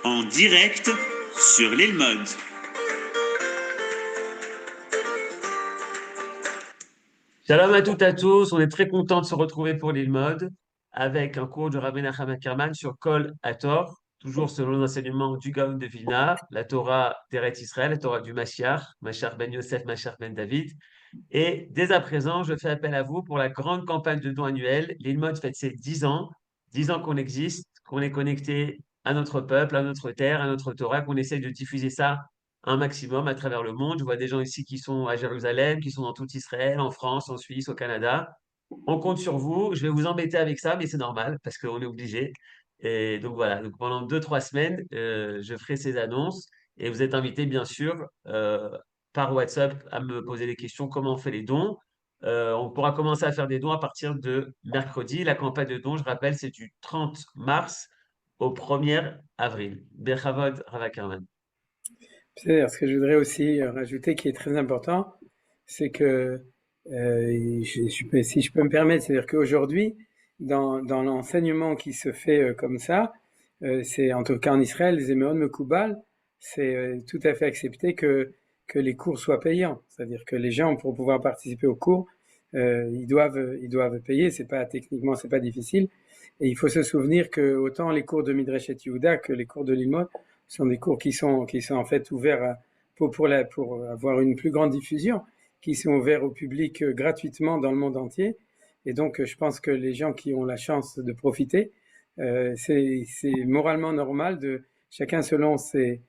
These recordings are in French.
en direct sur l'île Mode. Shalom à toutes et à tous, on est très content de se retrouver pour l'île Mode avec un cours de Rabbi Nachman Ackerman sur Kol Hator, toujours selon l'enseignement du Gaon de Vilna, la Torah d'Eretz Israël, la Torah du Mashiach, Mashiach ben Yosef, Mashiach ben David. Et dès à présent, je fais appel à vous pour la grande campagne de dons annuelle. L'île Mode fête ses 10 ans qu'on existe, qu'on est connecté à notre peuple, à notre terre, à notre Torah, qu'on essaye de diffuser ça un maximum à travers le monde. Je vois des gens ici qui sont à Jérusalem, qui sont dans tout Israël, en France, en Suisse, au Canada. On compte sur vous. Je vais vous embêter avec ça, mais c'est normal parce qu'on est obligé. Et donc voilà, donc pendant 2, 3 semaines, je ferai ces annonces et vous êtes invités bien sûr par WhatsApp à me poser des questions, comment on fait les dons. On pourra commencer à faire des dons à partir de mercredi. La campagne de dons, je rappelle, c'est du 30 mars au 1er avril. Bechavod Ravakarman. C'est-à-dire, ce que je voudrais aussi rajouter qui est très important, c'est que, si je peux me permettre, c'est-à-dire qu'aujourd'hui, dans l'enseignement qui se fait comme ça, c'est en tout cas en Israël, les Éméon Mekoubal, c'est tout à fait accepté que les cours soient payants. C'est-à-dire que les gens, pour pouvoir participer aux cours, ils doivent payer. C'est pas techniquement, c'est pas difficile. Et il faut se souvenir que autant les cours de Midrashet Yehuda que les cours de Lilmod sont des cours qui sont en fait ouverts pour avoir une plus grande diffusion, qui sont ouverts au public gratuitement dans le monde entier. Et donc, je pense que les gens qui ont la chance de profiter, c'est moralement normal de chacun selon ses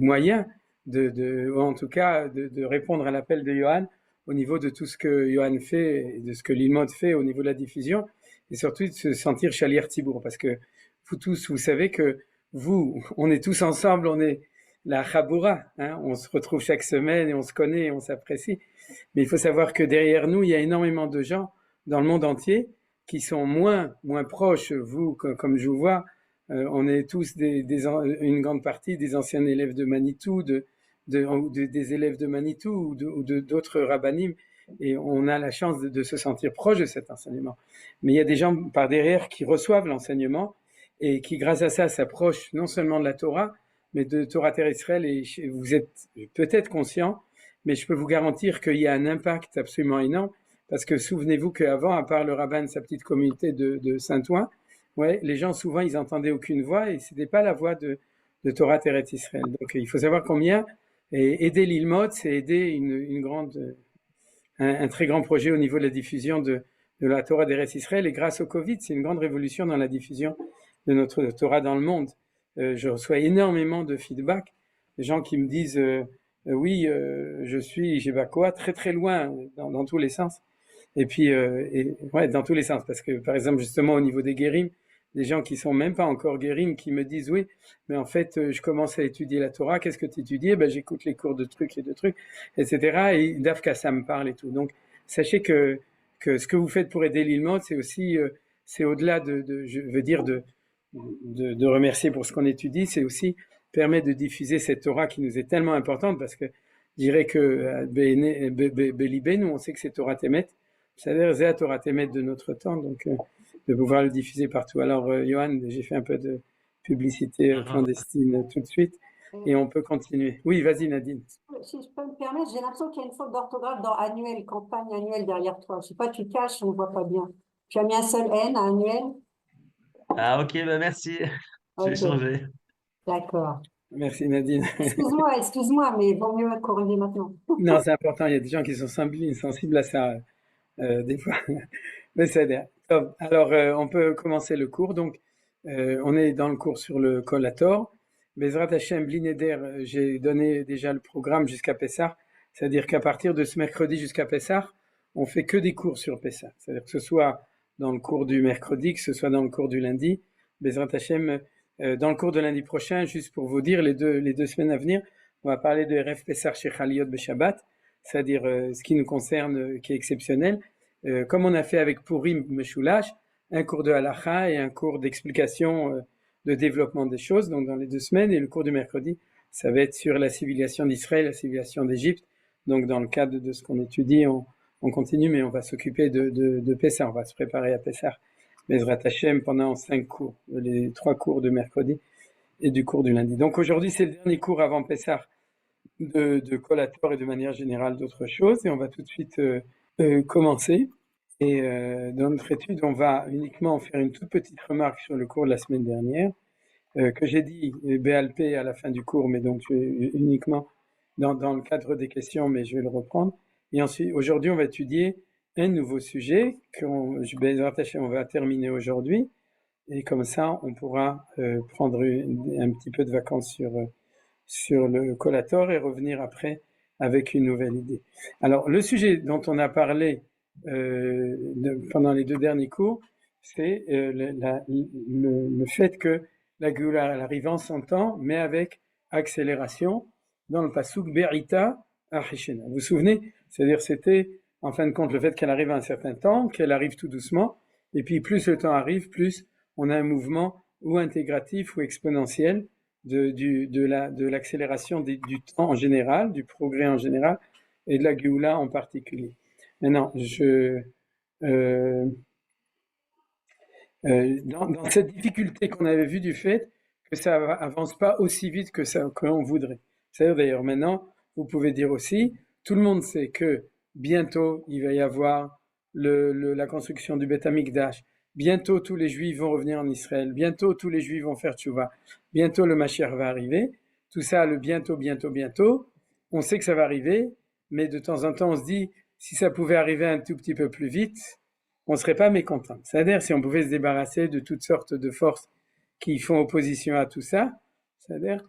moyens ou en tout cas de répondre à l'appel de Johan au niveau de tout ce que Johan fait et de ce que l'Ilmod fait au niveau de la diffusion, et surtout de se sentir chalier Tibour, parce que vous tous, vous savez que on est tous ensemble, on est la Chaboura, hein, on se retrouve chaque semaine et on se connaît et on s'apprécie. Mais il faut savoir que derrière nous, il y a énormément de gens dans le monde entier qui sont moins proches. Vous, comme je vous vois, on est tous une grande partie des anciens élèves de Manitou, des élèves de Manitou ou d'autres rabbinim, et on a la chance de se sentir proche de cet enseignement. Mais il y a des gens par derrière qui reçoivent l'enseignement et qui, grâce à ça, s'approchent non seulement de la Torah, mais de Torah Terre Israël. Et vous êtes peut-être conscient, mais je peux vous garantir qu'il y a un impact absolument énorme, parce que souvenez-vous qu'avant, à part le rabbin de sa petite communauté de Saint-Ouen, ouais, les gens souvent ils entendaient aucune voix et c'était pas la voix de Torah Terre Israël. Donc il faut savoir combien aider l'Ilmod, c'est aider un très grand projet au niveau de la diffusion de la Torah d'Eretz Israël. Et grâce au Covid, c'est une grande révolution dans la diffusion de notre Torah dans le monde. Je reçois énormément de feedback, des gens qui me disent oui, je suis Jébacoa très très loin dans tous les sens. Et puis, ouais, dans tous les sens, parce que par exemple, justement, au niveau des guérims, des gens qui sont même pas encore guérims, qui me disent oui, mais en fait, je commence à étudier la Torah, qu'est-ce que tu étudies? Ben, j'écoute les cours de trucs et de trucs, etc. Et Dafka, ça me parle et tout. Donc, sachez que ce que vous faites pour aider l'Ilmod, c'est aussi, c'est au-delà je veux dire, de remercier pour ce qu'on étudie, c'est aussi permettre de diffuser cette Torah qui nous est tellement importante, parce que je dirais que Belibé, nous, on sait que c'est Torah Temet, c'est-à-dire c'est la Torah Temet de notre temps, donc de pouvoir le diffuser partout. Alors, Johan, j'ai fait un peu de publicité clandestine tout de suite, et on peut continuer. Oui, vas-y, Nadine. Si je peux me permettre, j'ai l'impression qu'il y a une faute d'orthographe dans annuel, campagne annuelle derrière toi. Je sais pas, tu caches, on ne voit pas bien. Tu as mis un seul N à annuel? Ah ok, bah merci. Je vais Ok, changer. d'accord. Merci, Nadine. Excuse-moi, mais vaut mieux corriger maintenant. Non, c'est important, il y a des gens qui sont sensibles à ça, des fois. Mais c'est bien. Alors, on peut commencer le cours. Donc, on est dans le cours sur le collator. Bezrat Hashem, Blineder, j'ai donné déjà le programme jusqu'à Pessah. C'est-à-dire qu'à partir de ce mercredi jusqu'à Pessah, on fait que des cours sur Pessah. C'est-à-dire que ce soit dans le cours du mercredi, que ce soit dans le cours du lundi. Bezrat Hashem, dans le cours de lundi prochain, juste pour vous dire, les deux semaines à venir, on va parler de RF Pessah chez Chaliot Beshabbat, c'est-à-dire ce qui nous concerne, qui est exceptionnel. Comme on a fait avec Purim Meshulash, un cours de halacha et un cours d'explication de développement des choses, donc dans les 2 semaines, et le cours du mercredi, ça va être sur la civilisation d'Israël, la civilisation d'Égypte. Donc dans le cadre de ce qu'on étudie, on continue, mais on va s'occuper de Pessah, on va se préparer à Pessah, Bezrat Hashem, pendant 5 cours, les 3 cours de mercredi. et du cours du lundi. Donc aujourd'hui, c'est le dernier cours avant Pessah de Collator et de manière générale d'autres choses. Et on va tout de suite commencer. Et dans notre étude, on va uniquement faire une toute petite remarque sur le cours de la semaine dernière, que j'ai dit BLP à la fin du cours, mais donc uniquement dans le cadre des questions, mais je vais le reprendre. Et ensuite, aujourd'hui, on va étudier un nouveau sujet on va terminer aujourd'hui. Et comme ça, on pourra prendre un petit peu de vacances sur le Collator et revenir après avec une nouvelle idée. Alors, le sujet dont on a parlé pendant les 2 derniers cours, c'est le fait que la Géoula arrive en son temps, mais avec accélération, dans le passouk Berita Achishena. Vous vous souvenez? C'est-à-dire c'était, en fin de compte, le fait qu'elle arrive à un certain temps, qu'elle arrive tout doucement, et puis plus le temps arrive, plus on a un mouvement ou intégratif ou exponentiel de l'accélération du temps en général, du progrès en général, et de la Géoula en particulier. Maintenant, dans cette difficulté qu'on avait vue du fait que ça avance pas aussi vite que qu'on voudrait. C'est-à-dire d'ailleurs maintenant, vous pouvez dire aussi, tout le monde sait que bientôt il va y avoir la construction du Beth Amikdash. Bientôt tous les Juifs vont revenir en Israël. Bientôt tous les Juifs vont faire tchouva. Bientôt le Mashiach va arriver. Tout ça, le bientôt, on sait que ça va arriver, mais de temps en temps on se dit, si ça pouvait arriver un tout petit peu plus vite, on ne serait pas mécontent. C'est-à-dire si on pouvait se débarrasser de toutes sortes de forces qui font opposition à tout ça, c'est-à-dire,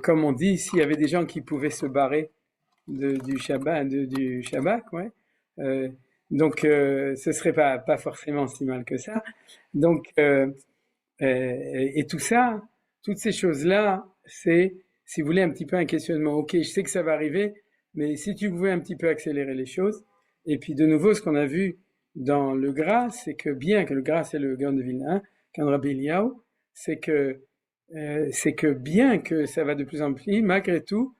comme on dit, s'il y avait des gens qui pouvaient se barrer du Shabbat, ouais, donc ce serait pas forcément si mal que ça. Donc, et tout ça, toutes ces choses-là, c'est, si vous voulez, un petit peu un questionnement. Ok, je sais que ça va arriver, mais si tu pouvais un petit peu accélérer les choses. Et puis de nouveau, ce qu'on a vu dans le Gras, c'est que bien que le Gras, c'est le Gaon de Vilna, qu'un Rabbi Eliyahu, c'est que bien que ça va de plus en plus, malgré tout,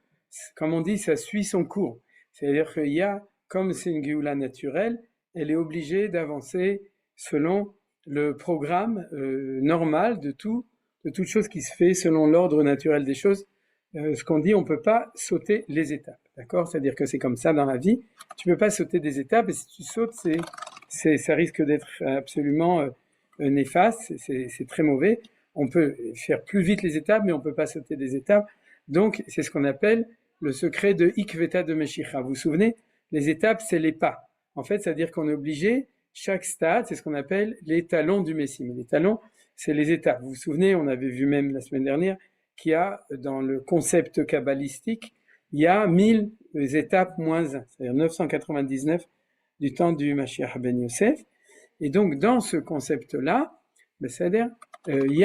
comme on dit, ça suit son cours. C'est-à-dire qu'il y a, comme c'est une Géoula naturelle, elle est obligée d'avancer selon le programme normal de toute chose qui se fait selon l'ordre naturel des choses. Ce qu'on dit, on ne peut pas sauter les étapes. D'accord? C'est-à-dire que c'est comme ça dans la vie. Tu ne peux pas sauter des étapes, et si tu sautes, ça risque d'être absolument néfaste, c'est très mauvais. On peut faire plus vite les étapes, mais on ne peut pas sauter des étapes. Donc, c'est ce qu'on appelle le secret de Ikveta de Meshicha. Vous vous souvenez? Les étapes, c'est les pas. En fait, c'est-à-dire qu'on est obligé, chaque stade, c'est ce qu'on appelle les talons du Messie. Mais les talons, c'est les étapes. Vous vous souvenez, on avait vu même la semaine dernière, qu'il y a, dans le concept kabbalistique, il y a 1000 étapes moins 1, c'est-à-dire 999 du temps du Mashiach ben Yosef. Et donc, dans ce concept-là, c'est-à-dire, il y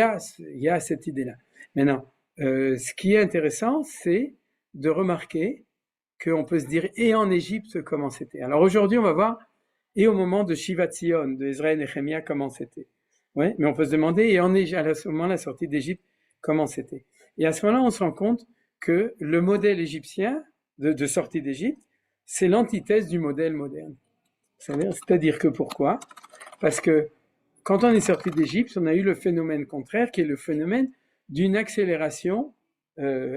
a cette idée-là. Maintenant, ce qui est intéressant, c'est de remarquer qu'on peut se dire, et en Égypte, comment c'était. Alors aujourd'hui, on va voir, et au moment de Shivat Zion, de Ezra et Nehemia, comment c'était. Ouais, mais on peut se demander, et à ce moment, la sortie d'Égypte, comment c'était. Et à ce moment-là, on se rend compte que le modèle égyptien de sortie d'Égypte, c'est l'antithèse du modèle moderne. C'est-à-dire que pourquoi? Parce que quand on est sorti d'Égypte, on a eu le phénomène contraire, qui est le phénomène d'une accélération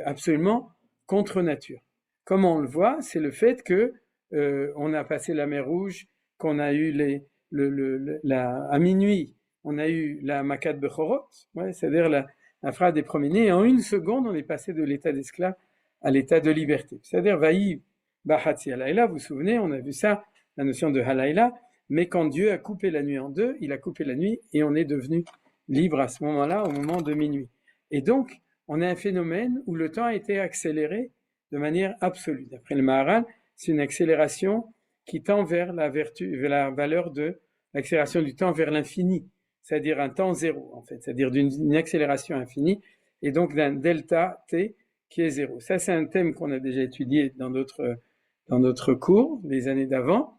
absolument contre nature. Comment on le voit? C'est le fait que on a passé la mer Rouge, qu'on a eu à minuit, on a eu la Makat Bechorot, ouais, c'est-à-dire la phrase des premiers-nés, et en une seconde, on est passé de l'état d'esclave à l'état de liberté. C'est-à-dire, Vaï Bahatzi Halayla, vous vous souvenez, on a vu ça, la notion de Halayla, mais quand Dieu a coupé la nuit en deux, il a coupé la nuit et on est devenu libre à ce moment-là, au moment de minuit. Et donc, on a un phénomène où le temps a été accéléré de manière absolue. D'après le Maharal, c'est une accélération qui tend vers la valeur de l'accélération du temps vers l'infini, c'est-à-dire un temps zéro, en fait, c'est-à-dire d'une accélération infinie, et donc d'un delta t qui est zéro. Ça, c'est un thème qu'on a déjà étudié dans notre cours, les années d'avant.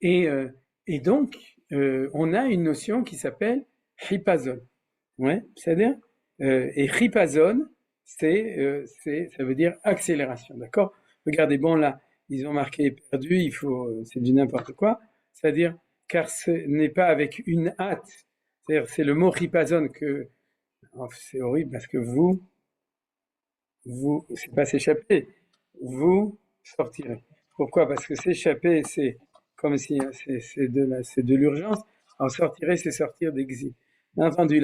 Et donc, on a une notion qui s'appelle chipazon. Ouais, c'est-à-dire, et chipazon, ça veut dire accélération, d'accord? Regardez, bon là, ils ont marqué perdu, c'est du n'importe quoi, c'est-à-dire, car ce n'est pas avec une hâte, c'est-à-dire, c'est le mot chipazon que, c'est horrible parce que vous, c'est pas s'échapper, vous sortirez. Pourquoi? Parce que s'échapper, c'est comme si c'est de l'urgence. En sortirez, c'est sortir d'exil. Bien entendu,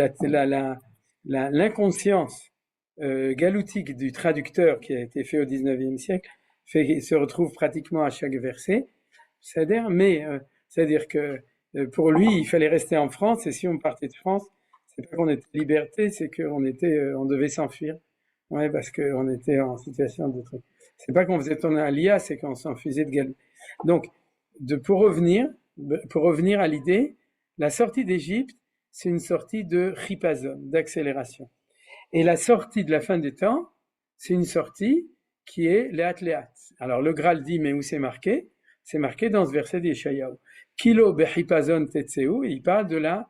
l'inconscience galoutique du traducteur qui a été fait au XIXe siècle fait qu'il se retrouve pratiquement à chaque verset. C'est-à-dire que pour lui, il fallait rester en France, et si on partait de France, c'est pas qu'on était liberté, c'est qu'on on devait s'enfuir. Ouais, parce qu'on était en situation de truc. C'est pas qu'on faisait tourner un lia, c'est qu'on s'enfusait de galop. Donc, pour revenir à l'idée, la sortie d'Égypte, c'est une sortie de chipazon, d'accélération. Et la sortie de la fin des temps, c'est une sortie qui est léat léat. Alors le Graal dit, mais où c'est marqué? C'est marqué dans ce verset d'Yeshayahu. Kilo bechipazon tetseu, et il parle de la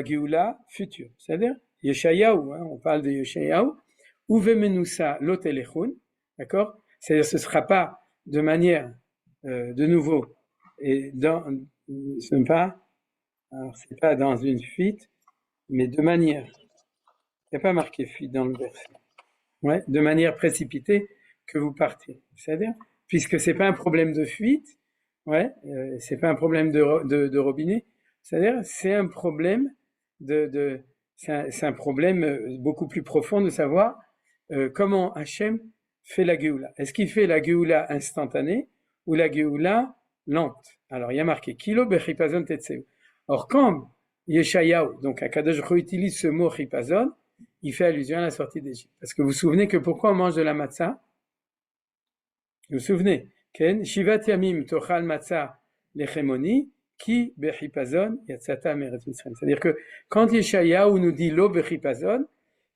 Géoula future. C'est-à-dire, Yeshayahu, on parle de Yeshayahu, Uvemenusa lotelechun, d'accord? C'est-à-dire, ce ne sera pas de manière, de nouveau, et c'est pas dans une fuite, mais de manière. Il n'y a pas marqué fuite dans le verset. Ouais, de manière précipitée que vous partez. C'est-à-dire, puisque c'est pas un problème de fuite, ouais, c'est pas un problème de robinet. C'est-à-dire, c'est un problème c'est un problème beaucoup plus profond de savoir comment Hachem fait la Géoula. Est-ce qu'il fait la Géoula instantanée ou la Géoula lente? Alors, il y a marqué Kilo bechipazon tetseu. Or, quand Yeshayahu, donc Akadosh Baruch Hu utilise ce mot chipazon, il fait allusion à la sortie d'Égypte. Parce que vous vous souvenez que pourquoi on mange de la matzah? Vous vous souvenez? Ken Shivat Yamim Tochal Matzah Lechemoni Ki Bechipazon Yatzata Meretz Mitzrayim. C'est-à-dire que quand Yeshayahu nous dit Lo Bechipazon,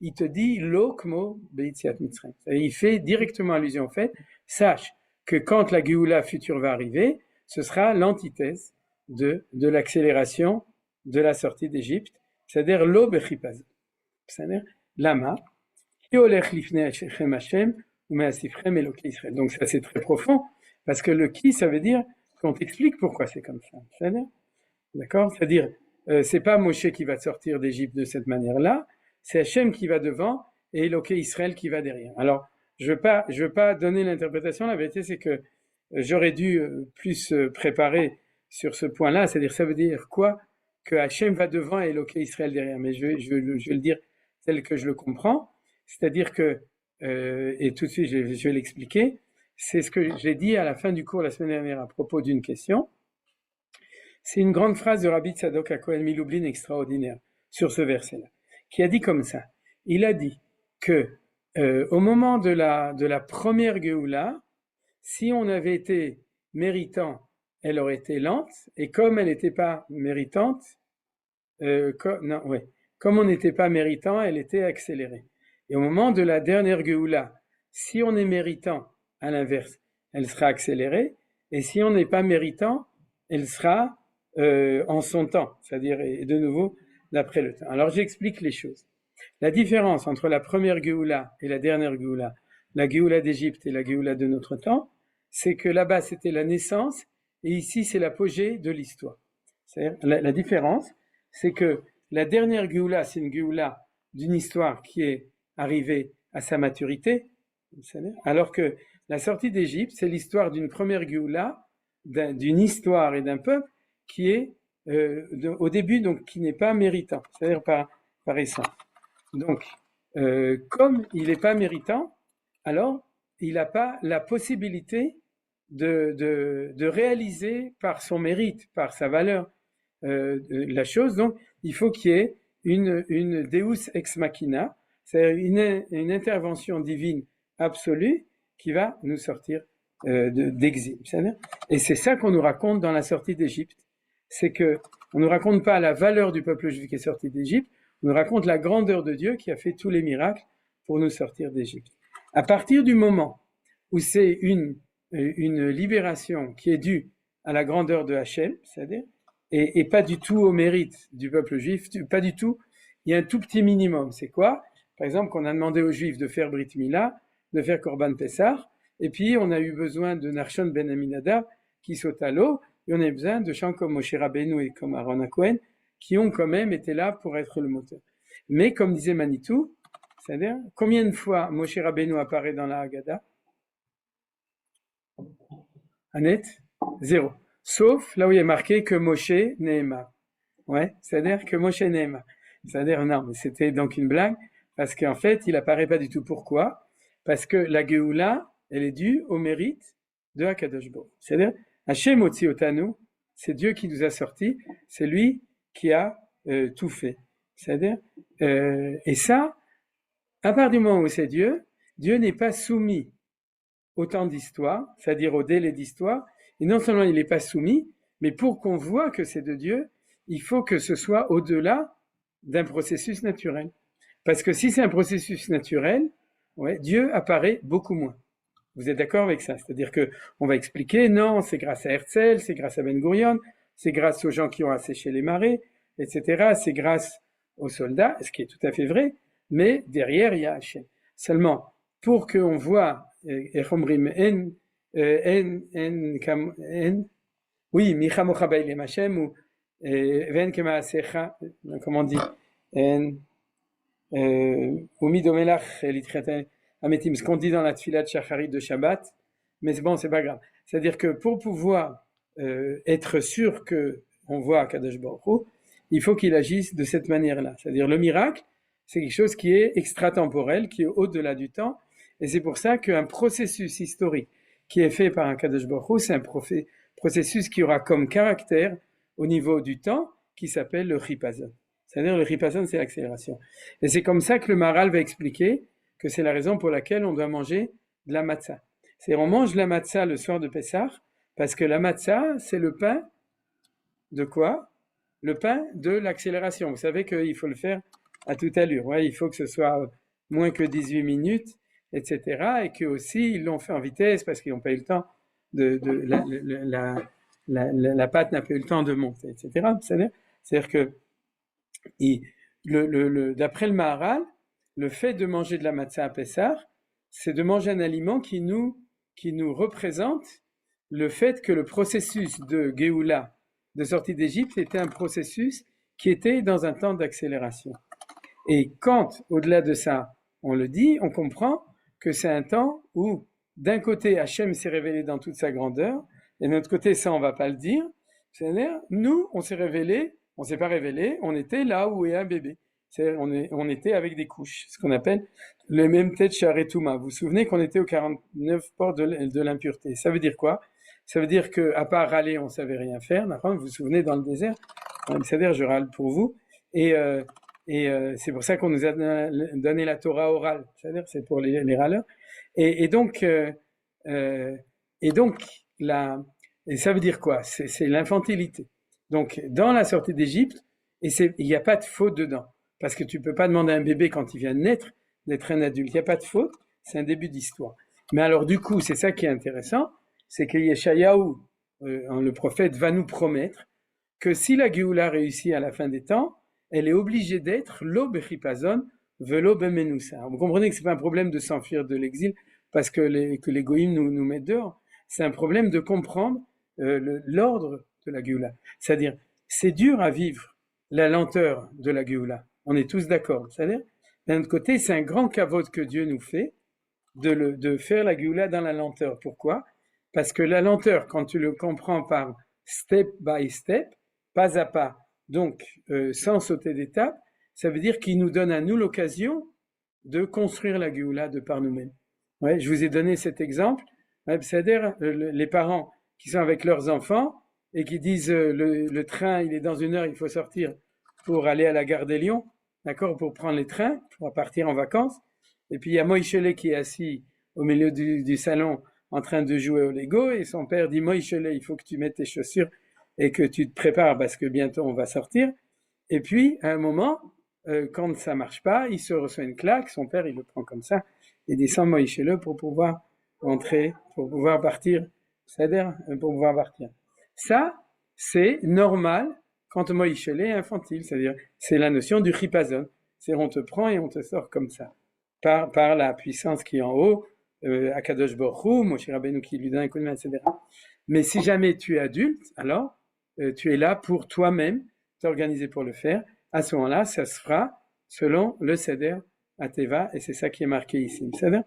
il te dit Lo Kmo Beitziat Mitzrayim. Il fait directement allusion au fait, sache que quand la Géoula future va arriver, ce sera l'antithèse de l'accélération de la sortie d'Égypte, c'est-à-dire Lo Bechipazon. C'est-à-dire Lama, donc ça c'est très profond, parce que le qui, ça veut dire qu'on t'explique pourquoi c'est comme ça. C'est-à-dire, d'accord? C'est-à-dire, c'est pas Moshe qui va sortir d'Égypte de cette manière-là, c'est Hachem qui va devant et Eloké Israël qui va derrière. Alors, je veux pas donner l'interprétation, la vérité c'est que j'aurais dû plus préparer sur ce point-là, c'est-à-dire ça veut dire quoi? Que Hachem va devant et Eloké Israël derrière, mais je vais le dire tel que je le comprends, c'est-à-dire que, et tout de suite je vais l'expliquer, c'est ce que j'ai dit à la fin du cours la semaine dernière à propos d'une question. C'est une grande phrase de Rabbi Tzadok HaKohen Milublin extraordinaire sur ce verset-là, qui a dit comme ça. Il a dit que au moment de la première Géoula, si on avait été méritant, elle aurait été lente, et comme elle n'était pas méritante, comme on n'était pas méritant, elle était accélérée. Et au moment de la dernière Géoula, si on est méritant, à l'inverse, elle sera accélérée, et si on n'est pas méritant, elle sera en son temps, c'est-à-dire de nouveau d'après le temps. Alors j'explique les choses. La différence entre la première Géoula et la dernière Géoula, la Géoula d'Égypte et la Géoula de notre temps, c'est que là-bas c'était la naissance, et ici c'est l'apogée de l'histoire. C'est-à-dire, la différence, c'est que la dernière Géoula, c'est une Géoula d'une histoire qui est arrivée à sa maturité, alors que la sortie d'Égypte, c'est l'histoire d'une première Géoula, d'une histoire et d'un peuple qui est au début, donc qui n'est pas méritant, c'est-à-dire par essence. Donc, comme il n'est pas méritant, alors il n'a pas la possibilité de réaliser par son mérite, par sa valeur, la chose. Donc il faut qu'il y ait une Deus ex machina, c'est-à-dire une intervention divine absolue qui va nous sortir d'exil. Et c'est ça qu'on nous raconte dans la sortie d'Égypte, c'est que on nous raconte pas la valeur du peuple juif qui est sorti d'Égypte, on nous raconte la grandeur de Dieu qui a fait tous les miracles pour nous sortir d'Égypte. À partir du moment où c'est une libération qui est due à la grandeur de Hachem, c'est-à-dire, et pas du tout au mérite du peuple juif, pas du tout, il y a un tout petit minimum. C'est quoi? Par exemple, qu'on a demandé aux juifs de faire Brit Mila, de faire Korban Pessah, et puis on a eu besoin de Nachshon ben Aminadab qui saute à l'eau, et on a eu besoin de gens comme Moshe Rabbeinu et comme Aaron HaKohen qui ont quand même été là pour être le moteur. Mais comme disait Manitou, c'est-à-dire, combien de fois Moshe Rabbeinu apparaît dans la Haggadah? Annette? 0. Sauf là où il est marqué que Moshe Nehemar. Ouais, c'est-à-dire que Moshe Nehemar. C'est-à-dire, non, mais c'était donc une blague, parce qu'en fait, il apparaît pas du tout. Pourquoi? Parce que la Géoula, elle est due au mérite de Hakadosh Baruch. C'est-à-dire, Hashem Otzi Otanu, c'est Dieu qui nous a sortis, c'est lui qui a tout fait. C'est-à-dire, et ça, à partir du moment où c'est Dieu, Dieu n'est pas soumis au temps d'histoire, c'est-à-dire au délai d'histoire, et non seulement il n'est pas soumis, mais pour qu'on voit que c'est de Dieu, il faut que ce soit au-delà d'un processus naturel. Parce que si c'est un processus naturel, ouais, Dieu apparaît beaucoup moins. Vous êtes d'accord avec ça? C'est-à-dire que on va expliquer, non, c'est grâce à Herzl, c'est grâce à Ben Gurion, c'est grâce aux gens qui ont asséché les marais, etc. C'est grâce aux soldats, ce qui est tout à fait vrai, mais derrière, il y a Hachem. Seulement, pour qu'on voit, oui, Michamocha Bailem Hachem, ou Ven Kemaasecha, comment on dit, ou Midomelach Litcheten Ametim, ce qu'on dit dans la Tfilat Shacharit de Shabbat, mais c'est bon, c'est pas grave. C'est-à-dire que pour pouvoir être sûr qu'on voit Kadosh Baruch Hu, il faut qu'il agisse de cette manière-là. C'est-à-dire le miracle, c'est quelque chose qui est extratemporel, qui est au-delà du temps, et c'est pour ça qu'un processus historique qui est fait par un Kadosh Baruch Hu, c'est un processus qui aura comme caractère au niveau du temps qui s'appelle le Chipazon. C'est-à-dire le Chipazon, c'est l'accélération. Et c'est comme ça que le Maharal va expliquer que c'est la raison pour laquelle on doit manger de la matzah. C'est-à-dire on mange la matzah le soir de Pessah, parce que la matzah, c'est le pain de quoi? Le pain de l'accélération. Vous savez qu'il faut le faire à toute allure. Ouais, il faut que ce soit moins que 18 minutes, etc. Et que aussi ils l'ont fait en vitesse parce qu'ils n'ont pas eu le temps la pâte n'a pas eu le temps de monter, etc. C'est-à-dire que d'après le Maharal, le fait de manger de la matzah à Pessah, c'est de manger un aliment qui nous représente le fait que le processus de Géoula, de sortie d'Égypte, était un processus qui était dans un temps d'accélération. Et quand, au-delà de ça, on le dit, on comprend que c'est un temps où, d'un côté, Hachem s'est révélé dans toute sa grandeur, et de l'autre côté, ça, on ne va pas le dire. C'est-à-dire, nous, on s'est révélé, on ne s'est pas révélé, on était là où est un bébé. C'est-à-dire, on était avec des couches, ce qu'on appelle le même tête charetouma. Vous vous souvenez qu'on était aux 49 portes de l'impureté. Ça veut dire quoi? Ça veut dire qu'à part râler, on ne savait rien faire. Vous vous souvenez dans le désert? C'est-à-dire, je râle pour vous. Et c'est pour ça qu'on nous a donné la Torah orale. C'est-à-dire, c'est pour les râleurs. Et donc, ça veut dire quoi? C'est l'infantilité. Donc, dans la sortie d'Égypte, il n'y a pas de faute dedans. Parce que tu ne peux pas demander à un bébé quand il vient de naître d'être un adulte. Il n'y a pas de faute, c'est un début d'histoire. Mais alors du coup, c'est ça qui est intéressant, c'est que Yeshayahu, le prophète, va nous promettre que si la Géoula réussit à la fin des temps, elle est obligée d'être lo bechipazon velo bemenoussa. Vous comprenez que ce n'est pas un problème de s'enfuir de l'exil parce que les goïms nous mettent dehors. C'est un problème de comprendre l'ordre de la Géoula. C'est-à-dire, c'est dur à vivre la lenteur de la Géoula. On est tous d'accord. C'est-à-dire, d'un autre côté, c'est un grand kavod que Dieu nous fait de faire la Géoula dans la lenteur. Pourquoi? Parce que la lenteur, quand tu le comprends par step by step, pas à pas, donc sans sauter d'étape, ça veut dire qu'il nous donne à nous l'occasion de construire la Géoula de par nous-mêmes. Ouais, je vous ai donné cet exemple. C'est-à-dire les parents qui sont avec leurs enfants et qui disent le train, il est dans 1 heure, il faut sortir pour aller à la gare des Lions, d'accord, pour prendre les trains, pour partir en vacances. Et puis il y a Moïchelet qui est assis au milieu du salon en train de jouer au Lego et son père dit Moïchelet, il faut que tu mettes tes chaussures et que tu te prépares parce que bientôt on va sortir. Et puis à un moment, quand ça marche pas, il se reçoit une claque, son père il le prend comme ça et descend Moïchelet pour pouvoir entrer, pour pouvoir partir, c'est-à-dire pour pouvoir partir. Ça, c'est normal quand Moïchelet est infantile, c'est-à-dire c'est la notion du chipazon, c'est-à-dire on te prend et on te sort comme ça, par la puissance qui est en haut, Akadosh Baruch Hu, Moshe Rabbeinu qui lui donne un coup de main, etc. Mais si jamais tu es adulte, alors tu es là pour toi-même t'organiser pour le faire. À ce moment-là, ça se fera selon le Seder Ateva, et c'est ça qui est marqué ici. Seder.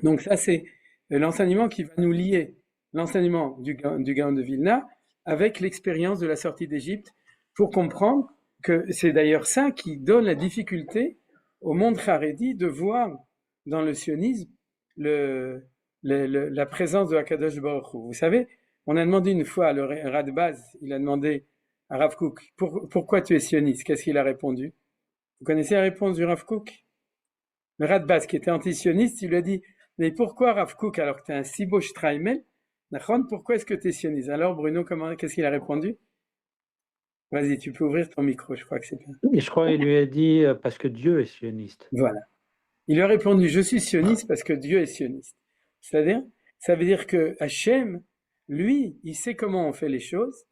Donc ça, c'est l'enseignement qui va nous lier, l'enseignement du Gaon de Vilna, avec l'expérience de la sortie d'Égypte, pour comprendre que c'est d'ailleurs ça qui donne la difficulté au monde Haredi de voir dans le sionisme la présence de Hakadosh Baruch Hu. Vous savez, on a demandé une fois, le Radbaz, il a demandé à Rav Kook, pourquoi tu es sioniste? Qu'est-ce qu'il a répondu? Vous connaissez la réponse du Rav Kook? Le Radbaz, qui était anti-sioniste, il lui a dit, mais pourquoi Rav Kook, alors que tu es un si beau Shtraimel, pourquoi est-ce que tu es sioniste? Alors Bruno, qu'est-ce qu'il a répondu? Vas-y, tu peux ouvrir ton micro, je crois que c'est bien. Et je crois qu'il lui a dit parce que Dieu est sioniste. Voilà. Il lui a répondu, je suis sioniste parce que Dieu est sioniste. C'est-à-dire, ça veut dire que Hachem, lui, il sait comment on fait les choses.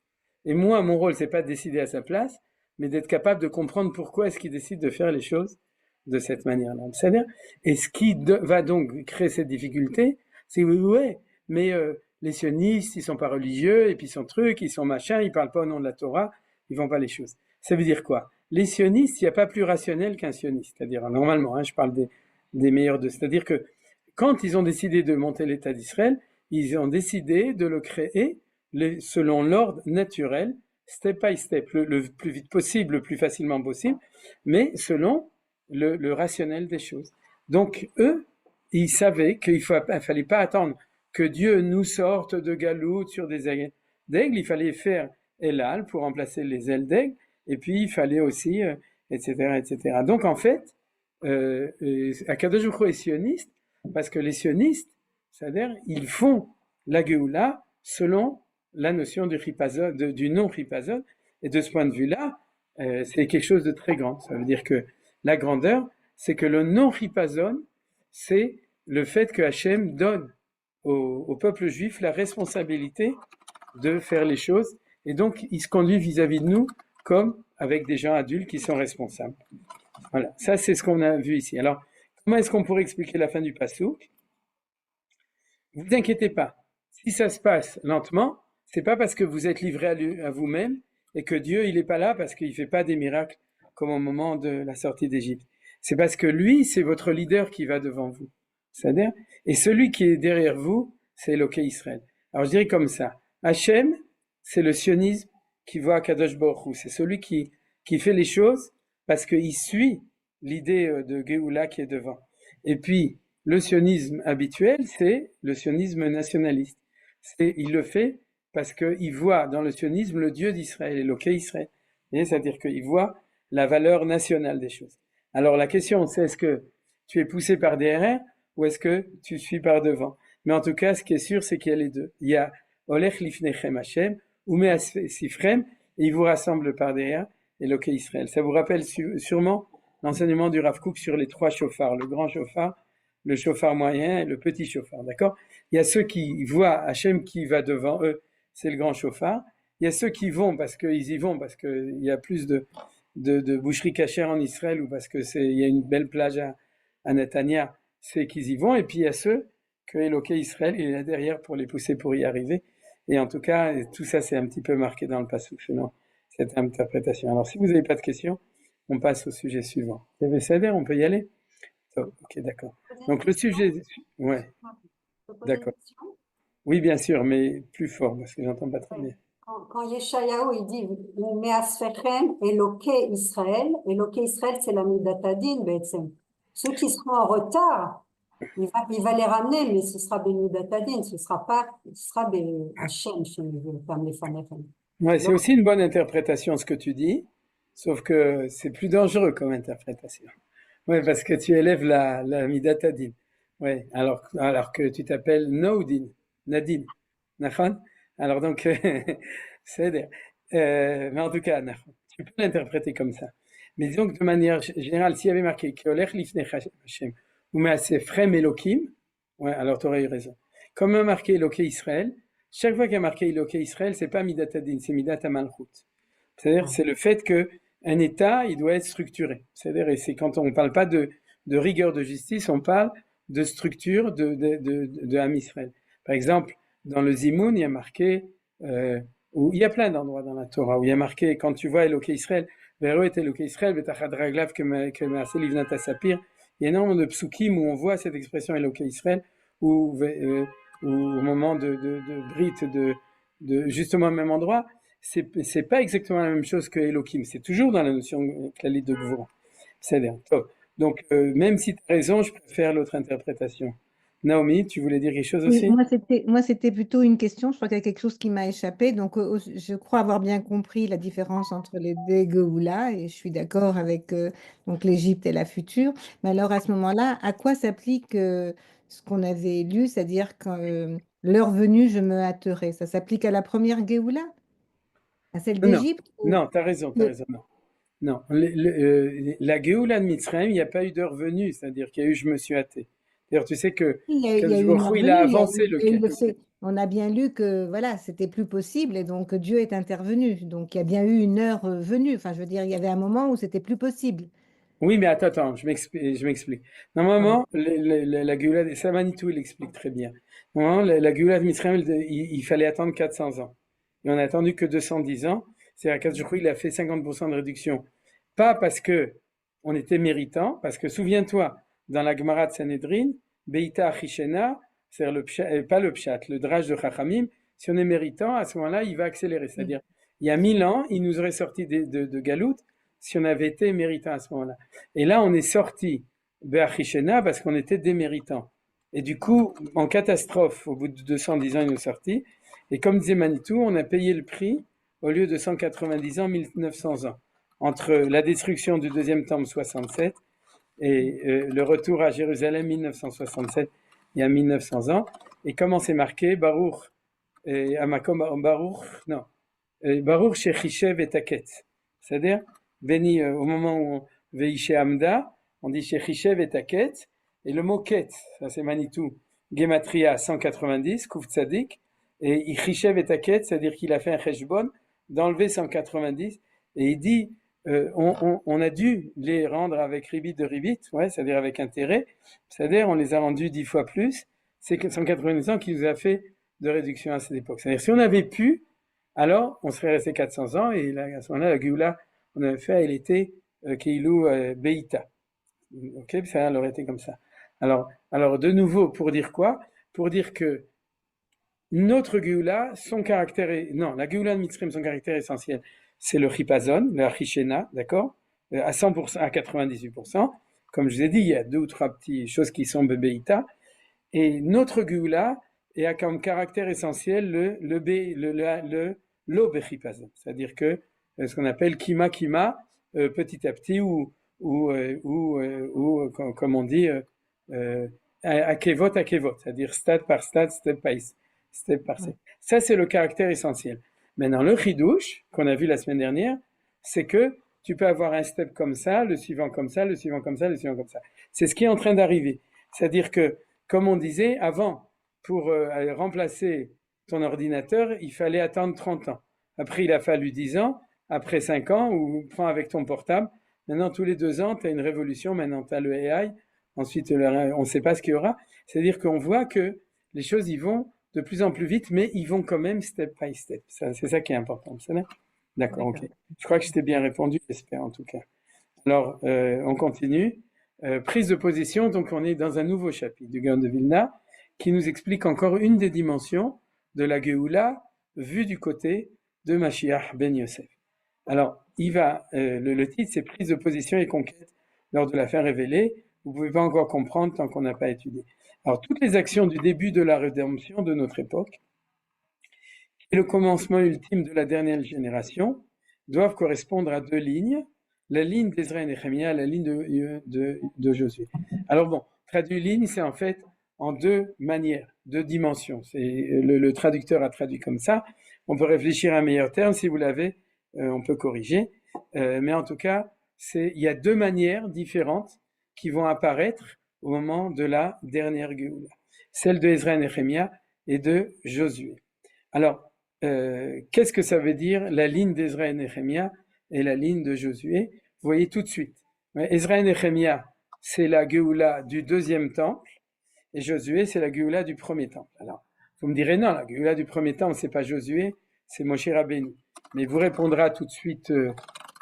Et moi, mon rôle, c'est pas de décider à sa place, mais d'être capable de comprendre pourquoi est-ce qu'il décide de faire les choses de cette manière-là. C'est-à-dire, et ce qui va donc créer cette difficulté, c'est ouais, mais les sionistes, ils sont pas religieux, et puis ils sont trucs, ils sont machins, ils parlent pas au nom de la Torah, ils font pas les choses. Ça veut dire quoi? Les sionistes, il n'y a pas plus rationnel qu'un sioniste. C'est-à-dire, normalement, je parle des meilleurs d'eux. C'est-à-dire que quand ils ont décidé de monter l'État d'Israël, ils ont décidé de le créer selon l'ordre naturel, step by step, le plus vite possible, le plus facilement possible, mais selon le rationnel des choses. Donc, eux, ils savaient qu'il ne fallait pas attendre que Dieu nous sorte de Galoute sur des ailes d'aigle, il fallait faire Elal pour remplacer les ailes d'aigle, et puis il fallait aussi, etc., etc. Donc, en fait, Akadosh Baruch Hu est sioniste, parce que les sionistes, c'est-à-dire, ils font la Géoula selon la notion du non-Chipazon, et de ce point de vue-là, c'est quelque chose de très grand. Ça veut dire que la grandeur, c'est que le non-Chipazon, c'est le fait que Hachem donne au peuple juif la responsabilité de faire les choses, et donc il se conduit vis-à-vis de nous comme avec des gens adultes qui sont responsables. Voilà, ça c'est ce qu'on a vu ici. Alors, comment est-ce qu'on pourrait expliquer la fin du Passouk? Vous inquiétez pas, si ça se passe lentement, c'est pas parce que vous êtes livré à vous-même et que Dieu il est pas là parce qu'il fait pas des miracles comme au moment de la sortie d'Égypte. C'est parce que lui, c'est votre leader qui va devant vous. C'est-à-dire, et celui qui est derrière vous, c'est Eloké Israël. Alors je dirais comme ça, Hachem, c'est le sionisme qui voit Kadosh Baruch Hu. C'est celui qui fait les choses parce qu'il suit l'idée de Géoula qui est devant. Et puis, le sionisme habituel, c'est le sionisme nationaliste. Il le fait parce qu'il voit dans le sionisme le Dieu d'Israël, Eloké Israël. C'est-à-dire qu'il voit la valeur nationale des choses. Alors la question, c'est est-ce que tu es poussé par derrière ou est-ce que tu suis par devant? Mais en tout cas, ce qui est sûr, c'est qu'il y a les deux. Il y a Olech Lifnechem Hashem, Oumé Sifrem, et il vous rassemble par derrière, Eloké Israël. Ça vous rappelle sûrement l'enseignement du Rav Kook sur les trois chauffards, le grand chauffard, le chauffard moyen et le petit chauffard, d'accord? Il y a ceux qui voient Hachem qui va devant eux, c'est le grand chauffard. Il y a ceux qui vont parce qu'ils y vont, parce qu'il y a plus de boucherie cachère en Israël ou parce il y a une belle plage à Netanya, c'est qu'ils y vont. Et puis il y a ceux que Eloké Israël, il est là derrière pour les pousser pour y arriver. Et en tout cas, tout ça c'est un petit peu marqué dans le Passouk selon cette interprétation. Alors si vous n'avez pas de questions, on passe au sujet suivant. Il y avait Seder, on peut y aller? Ok, d'accord. Donc le sujet... Ouais, d'accord. Oui, bien sûr, mais plus fort, parce que j'entends pas très bien. Quand Yeshayahu, il dit « Me'asfechem Eloké Israël », Eloké Israël, c'est la Midatadin, B'etzem. Ceux qui seront en retard, il va les ramener, mais ce sera B'midatadin, ce sera Hachem, Ouais, c'est aussi une bonne interprétation, ce que tu dis, sauf que c'est plus dangereux comme interprétation. Ouais, parce que tu élèves la Midatadin. Ouais, alors que tu t'appelles Nadine, Nachon. Alors donc, c'est mais en tout cas, tu peux l'interpréter comme ça. Mais disons que de manière générale, s'il y avait marqué Keolech lifnei Hashem ou me'asefrem Elokim, ouais, alors tu aurais eu raison. Comme a marqué Eloké Israël, chaque fois qu'il y a marqué Eloké Israël, c'est pas Midat Adin, c'est Midat Amalchut. C'est-à-dire, c'est le fait que un État, il doit être structuré. C'est-à-dire, et c'est quand on parle pas de rigueur de justice, on parle de structure de Am Israël. Par exemple, dans le Zimoun, il y a marqué, où il y a plein d'endroits dans la Torah où il y a marqué, quand tu vois Eloké Israël, Vero et Elokei Israël, Betachad Raglav Kemease Livnat Sapir. Il y a énormément de psukim où on voit cette expression Elokei Israël, ou au moment de Brit, justement au même endroit, c'est pas exactement la même chose que Elohim, c'est toujours dans la notion clalique de Gvura. C'est-à-dire, donc, même si tu as raison, je préfère l'autre interprétation. Naomi, tu voulais dire quelque chose Oui, aussi? moi, c'était plutôt une question. Je crois qu'il y a quelque chose qui m'a échappé. Donc, je crois avoir bien compris la différence entre les deux Géoula et je suis d'accord avec donc l'Égypte et la future. Mais alors, à ce moment-là, à quoi s'applique ce qu'on avait lu, c'est-à-dire que l'heure venue, je me hâterai. Ça s'applique à la première Géoula, à celle Non, d'Égypte non, t'as raison, ou- non. Non, la Géoula de Mitzrayim, il n'y a pas eu d'heure venue, c'est-à-dire qu'il y a eu je me suis hâté. D'ailleurs, tu sais que Il y a eu une heure il a venue, avancé le il y a eu quai. le fait. On a bien lu que voilà, c'était plus possible et donc Dieu est intervenu. Donc il y a bien eu une heure venue. Enfin, je veux dire, il y avait un moment où c'était plus possible. Oui, mais attends, je m'explique. Pardon. Normalement, la Géoula, et ça Manitou, il explique très bien. Normalement, la Géoula de Mitzrayim, il fallait attendre 400 ans. Et on a attendu que 210 ans. C'est-à-dire qu'à ce il a fait 50% de réduction. Pas parce que on était méritant, parce que souviens-toi, dans la Gemara de Sanhedrin, Beïta Achishena, c'est-à-dire pas le Pshat, le drage de Chachamim, si on est méritant, à ce moment-là, il va accélérer. C'est-à-dire, il y a 1000 ans, il nous aurait sorti de Galout si on avait été méritant à ce moment-là. Et là, on est sorti de Achishena parce qu'on était déméritant. Et du coup, en catastrophe, au bout de 210 ans, il nous est sorti. Et comme disait Manitou, on a payé le prix au lieu de 190 ans, 1900 ans. Entre la destruction du deuxième temple 67 et le retour à Jérusalem 1967, il y a 1900 ans. Et comment c'est marqué? Baruch, Baruch Shechishev et Taket. C'est-à-dire, béni au moment où Veishe Amda, on dit Shechishev et Taket. Et le mot Ket, ça c'est Manitou, Gematria 190, Kouf Tzadik. Et Ichichev et Taket, c'est-à-dire qu'il a fait un cheshbon d'enlever 190. Et il dit, on a dû les rendre avec ribit de ribit, ouais, c'est-à-dire avec intérêt. C'est-à-dire, on les a rendus 10 fois plus. C'est que 190 ans qui nous a fait de réduction à cette époque. C'est-à-dire, si on avait pu, alors on serait resté 400 ans, et là, à ce moment-là, la Géoula, on avait fait, elle était Keilou Beïta. Ok, ça aurait été comme ça. Alors, de nouveau, pour dire quoi? Pour dire que notre Géoula, son caractère non, la Géoula de Mitzrayim, son caractère essentiel, c'est le Chipazon, le Achishena, d'accord? À 100%, à 98%. Comme je vous ai dit, il y a 2 ou 3 petites choses qui sont Bebeïta. Et notre Géoula a comme caractère essentiel l'Obechipazon. C'est-à-dire que ce qu'on appelle Kima, petit à petit, ou comme on dit, Akevot, c'est-à-dire stade par stade, step par step. Ça, c'est le caractère essentiel. Maintenant, le chidouche, qu'on a vu la semaine dernière, c'est que tu peux avoir un step comme ça, le suivant comme ça, le suivant comme ça, le suivant comme ça. C'est ce qui est en train d'arriver. C'est-à-dire que, comme on disait, avant, pour remplacer ton ordinateur, il fallait attendre 30 ans. Après, il a fallu 10 ans. Après 5 ans, ou prends avec ton portable. Maintenant, tous les 2 ans, tu as une révolution. Maintenant, tu as le AI. Ensuite, on ne sait pas ce qu'il y aura. C'est-à-dire qu'on voit que les choses, ils vont de plus en plus vite, mais ils vont quand même step by step. C'est ça qui est important. D'accord, ok. Je crois que je t'ai bien répondu, j'espère en tout cas. Alors, on continue. Prise de position, donc on est dans un nouveau chapitre du Gaon de Vilna qui nous explique encore une des dimensions de la Géoula vue du côté de Mashiach ben Yosef. Alors, le titre, c'est Prise de position et conquête lors de la fin révélée. Vous ne pouvez pas encore comprendre tant qu'on n'a pas étudié. Alors, toutes les actions du début de la rédemption de notre époque et le commencement ultime de la dernière génération doivent correspondre à 2 lignes, la ligne d'Ezra et Néhémia, la ligne de Josué. Alors bon, traduit ligne, c'est en fait en 2 manières, 2 dimensions. Le traducteur a traduit comme ça. On peut réfléchir à un meilleur terme, si vous l'avez, on peut corriger. Mais en tout cas, il y a 2 manières différentes qui vont apparaître au moment de la dernière Géoula. Celle de Ezra et Néhémia et de Josué. Alors, qu'est-ce que ça veut dire la ligne d'Ezra et Néhémia et la ligne de Josué? Vous voyez tout de suite. Ezra et Néhémia, c'est la Géoula du 2e temple, et Josué, c'est la Géoula du 1er temple. Alors, vous me direz non, la Géoula du 1er temple, c'est pas Josué, c'est Moshe Rabbeinu. Mais vous répondra tout de suite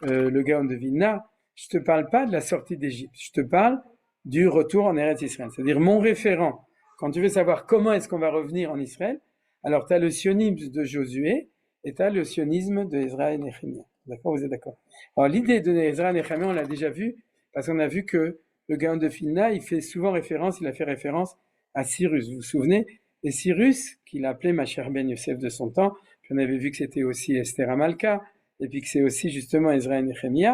le Gaon de Vilna, je te parle pas de la sortie d'Égypte, je te parle du retour en Eretz Israël. C'est-à-dire mon référent, quand tu veux savoir comment est-ce qu'on va revenir en Israël, alors tu as le sionisme de Josué et tu as le sionisme de Ezra et Néhémie. D'accord, vous êtes d'accord? Alors l'idée de Ezra et Néhémie, on l'a déjà vu, parce qu'on a vu que le Gaon de Vilna, il fait souvent référence, il a fait référence à Cyrus, vous vous souvenez? Et Cyrus, qu'il appelait Macher ben Yosef de son temps, puis on avait vu que c'était aussi Esther Amalka, et puis que c'est aussi justement Ezra et Néhémie,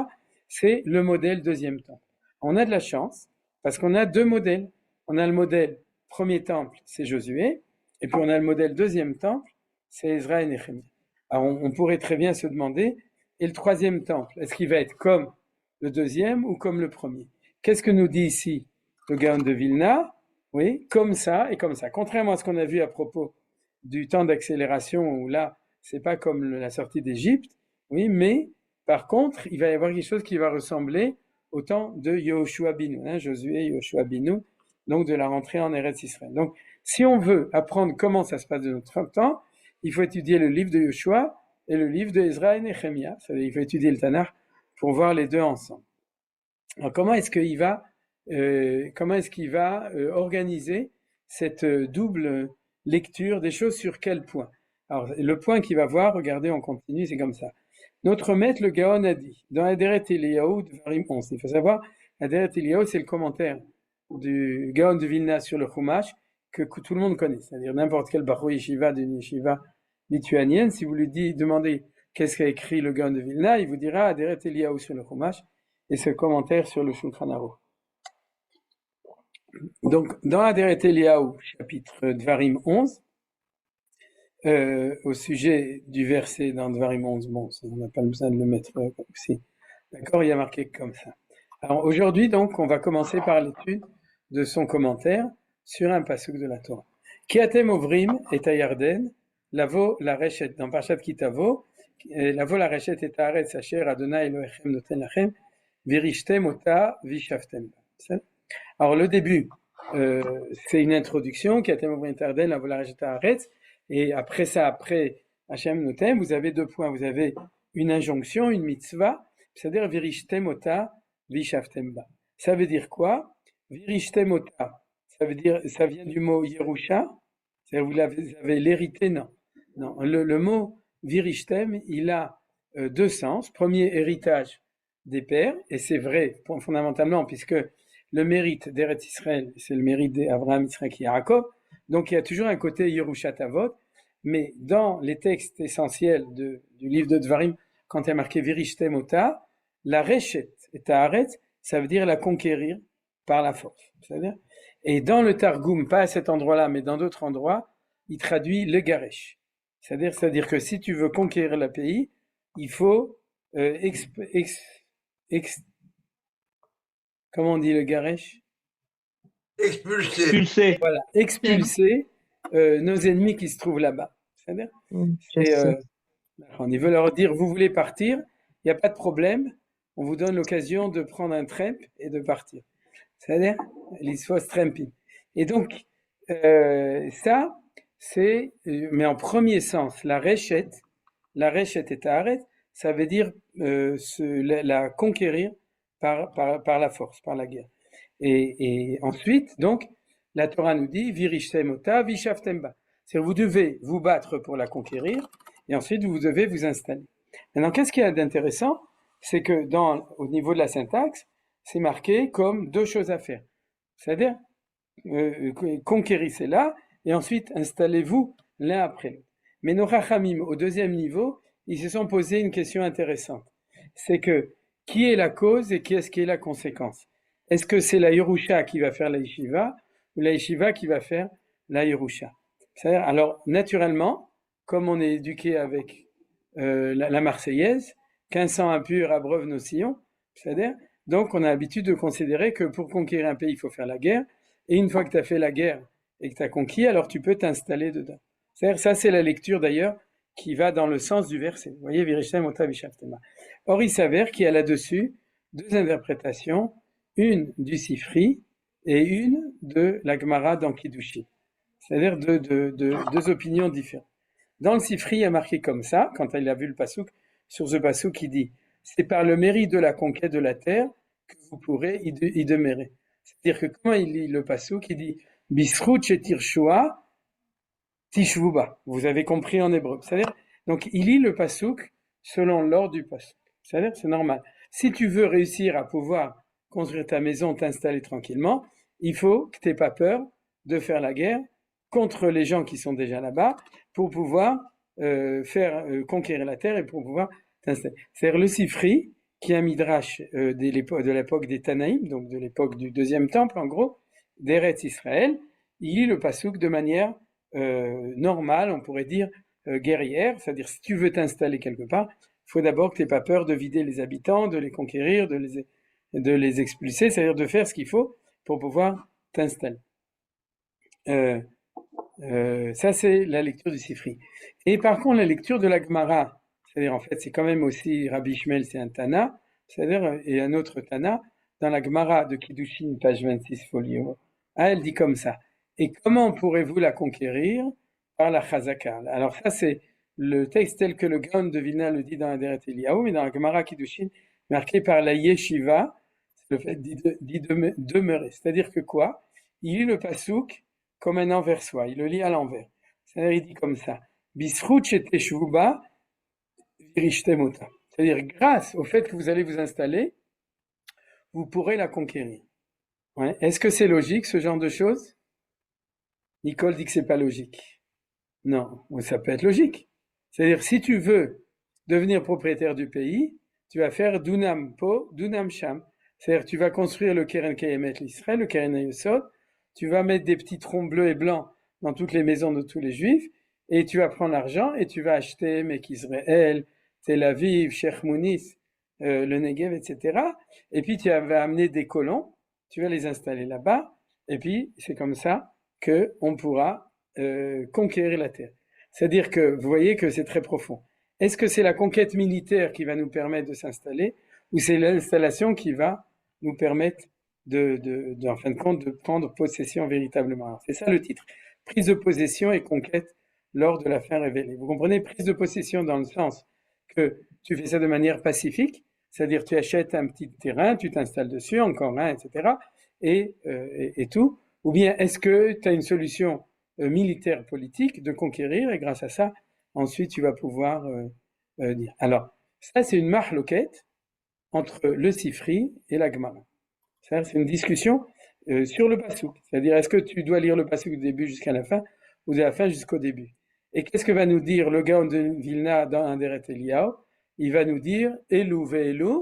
c'est le modèle deuxième temple. On a de la chance, parce qu'on a deux modèles. On a le modèle premier temple, c'est Josué, et puis on a le modèle deuxième temple, c'est Ezra et Néhémie. Alors on pourrait très bien se demander, et le troisième temple, est-ce qu'il va être comme le deuxième ou comme le premier? Qu'est-ce que nous dit ici le Gaon de Vilna? Oui, comme ça et comme ça. Contrairement à ce qu'on a vu à propos du temps d'accélération, où là, c'est pas comme la sortie d'Égypte, oui, mais par contre, il va y avoir quelque chose qui va ressembler au temps de Yehoshua Binu, Josué Yehoshua Binu, donc de la rentrée en Eretz Israël. Donc, si on veut apprendre comment ça se passe de notre temps, il faut étudier le livre de Yehoshua et le livre de Ezra et Néhémie. Il faut étudier le Tanakh pour voir les deux ensemble. Alors, comment est-ce qu'il va organiser cette double lecture des choses sur quel point? Alors, le point qu'il va voir, regardez, on continue, c'est comme ça. Notre maître, le Gaon, a dit, dans Aderet Eliyahu, Dvarim 11, il faut savoir, Aderet Eliyahu, c'est le commentaire du Gaon de Vilna sur le Chumash, que tout le monde connaît, c'est-à-dire n'importe quel Bachou Yeshiva d'une Yeshiva lituanienne, si vous lui demandez qu'est-ce qu'a écrit le Gaon de Vilna, il vous dira Aderet Eliyahu sur le Chumash, et ce commentaire sur le Shulchan Aruch. Donc, dans Aderet Eliyahu, chapitre Dvarim 11, au sujet du verset dans Dvarim 11, bon, on n'a pas besoin de le mettre aussi. D'accord, il y a marqué comme ça. Alors aujourd'hui, donc, on va commencer par l'étude de son commentaire sur un pasuk de la Torah. Ki atem ovrim et ayarden, lavo la reshet, dans Parashat Kitavo, lavo la reshet et haaretz asher Adonai Elohechem noten lachem, virishtem ota vishaftem. Alors le début, c'est une introduction, Ki atem ovrim et ayarden, lavo la reshet et haaretz. Et après ça, après Hachem Notem, vous avez deux points. Vous avez une injonction, une mitzvah, c'est-à-dire Virishtem ota vishaftem ba. Ça veut dire quoi? Virishtem ota, ça vient du mot Yerusha, c'est-à-dire vous avez l'hérité, non. Le mot Virishtem, il a deux sens. Premier, héritage des pères, et c'est vrai fondamentalement, puisque le mérite d'Eretz Israël, c'est le mérite d'Abraham, Yitzhak et Yaakov. Donc il y a toujours un côté Yerushat Avot, mais dans les textes essentiels du livre de Dvarim, quand il y a marqué Virishtem ota, la Reshet et Haaretz, ça veut dire la conquérir par la force. C'est-à-dire, et dans le Targum, pas à cet endroit-là, mais dans d'autres endroits, il traduit le Garesh. C'est-à-dire que si tu veux conquérir le pays, il faut comment on dit le Garesh? Expulsé. Voilà, expulser nos ennemis qui se trouvent là-bas. C'est-à-dire, on veut leur dire, vous voulez partir, il n'y a pas de problème, on vous donne l'occasion de prendre un trempe et de partir. C'est-à-dire, l'histoire tramping. Et donc, ça, c'est, mais en premier sens, la reshet et haaretz, ça veut dire la conquérir par la force, par la guerre. Et ensuite, donc, la Torah nous dit Virishtem ota vishaftem ba. C'est-à-dire vous devez vous battre pour la conquérir, et ensuite vous devez vous installer. Maintenant, qu'est-ce qu'il y a d'intéressant? C'est que au niveau de la syntaxe, c'est marqué comme deux choses à faire. C'est-à-dire, conquérissez-la, et ensuite installez-vous l'un après l'autre. Mais nos Chachamim, au deuxième niveau, ils se sont posé une question intéressante. C'est que, qui est la cause et qui est la conséquence? Est-ce que c'est la Yerusha qui va faire la Yeshiva ou la Yeshiva qui va faire la Yerusha? C'est-à-dire, alors, naturellement, comme on est éduqué avec la Marseillaise, qu'un sang impur abreuve nos sillons, c'est-à-dire, donc on a l'habitude de considérer que pour conquérir un pays, il faut faire la guerre, et une fois que tu as fait la guerre et que tu as conquis, alors tu peux t'installer dedans. C'est-à-dire, ça c'est la lecture d'ailleurs qui va dans le sens du verset. Vous voyez, Virishtem ota vishaftem ba. Or, il s'avère qu'il y a là-dessus deux interprétations, une du Sifri et une de la Gemara dans Kiddushin. C'est-à-dire deux opinions différentes. Dans le Sifri, il y a marqué comme ça, quand il a vu le pasouk, sur ce pasouk qui dit c'est par le mérite de la conquête de la terre que vous pourrez y demeurer. C'est-à-dire que comment il lit le passouk, il dit Bisrout shetirshua tishvuba. Vous avez compris en hébreu. C'est-à-dire, donc il lit le passouk selon l'ordre du passouk. C'est-à-dire, c'est normal. Si tu veux réussir à pouvoir construire ta maison, t'installer tranquillement, il faut que tu n'aies pas peur de faire la guerre contre les gens qui sont déjà là-bas pour pouvoir conquérir la terre et pour pouvoir t'installer. C'est-à-dire le Sifri, qui est un midrash de l'époque des Tanaïm, donc de l'époque du deuxième temple en gros, d'Eretz Israël, il lit le passouk de manière normale, on pourrait dire guerrière, c'est-à-dire si tu veux t'installer quelque part, il faut d'abord que tu n'aies pas peur de vider les habitants, de les conquérir, de les expulser, c'est-à-dire de faire ce qu'il faut pour pouvoir t'installer. Ça, c'est la lecture du Sifri. Et par contre, la lecture de la Gemara, c'est-à-dire en fait, c'est quand même aussi Rabbi Ishmael, c'est un Tana, c'est-à-dire, et un autre Tana, dans la Gemara de Kiddushin, page 26, folio, elle dit comme ça. Et comment pourrez-vous la conquérir? Par la Chazaka. Alors ça, c'est le texte tel que le Gaon de Vilna le dit dans la Deret Eliyahu, mais dans la Gemara Kiddushin, marqué par la Yeshiva, c'est le fait d'y demeurer. C'est-à-dire que quoi? Il lit le pasouk comme un envers soi, il le lit à l'envers. C'est-à-dire, il dit comme ça, Bisrout sheteshvuba virishtemota. C'est-à-dire, grâce au fait que vous allez vous installer, vous pourrez la conquérir. Ouais. Est-ce que c'est logique, ce genre de choses? Nicole dit que c'est pas logique. Non, ça peut être logique. C'est-à-dire, si tu veux devenir propriétaire du pays, tu vas faire Dunam Po, Dunam Sham. C'est-à-dire, tu vas construire le Keren Kayemet l'Israël, le Keren Hayesod, tu vas mettre des petits troncs bleus et blancs dans toutes les maisons de tous les Juifs, et tu vas prendre l'argent et tu vas acheter Mek Israël, Tel Aviv, Sheikh Mounis, le Negev, etc. Et puis tu vas amener des colons, tu vas les installer là-bas, et puis c'est comme ça qu'on pourra conquérir la terre. C'est-à-dire que vous voyez que c'est très profond. Est-ce que c'est la conquête militaire qui va nous permettre de s'installer, ou c'est l'installation qui va nous permettre en fin de compte, de prendre possession véritablement? Alors, c'est ça le titre. Prise de possession et conquête lors de la fin révélée. Vous comprenez, prise de possession dans le sens que tu fais ça de manière pacifique, c'est-à-dire tu achètes un petit terrain, tu t'installes dessus, encore un, etc. Et tout. Ou bien est-ce que tu as une solution militaire politique de conquérir et grâce à ça, ensuite tu vas pouvoir dire. Alors, ça c'est une mahloket entre le Sifri et la Gemara. C'est une discussion sur le pasouk. C'est-à-dire, est-ce que tu dois lire le pasouk du début jusqu'à la fin ou de la fin jusqu'au début? Et qu'est-ce que va nous dire le Gaon de Vilna dans un Deret Eliyahu? Il va nous dire Elu ve'elu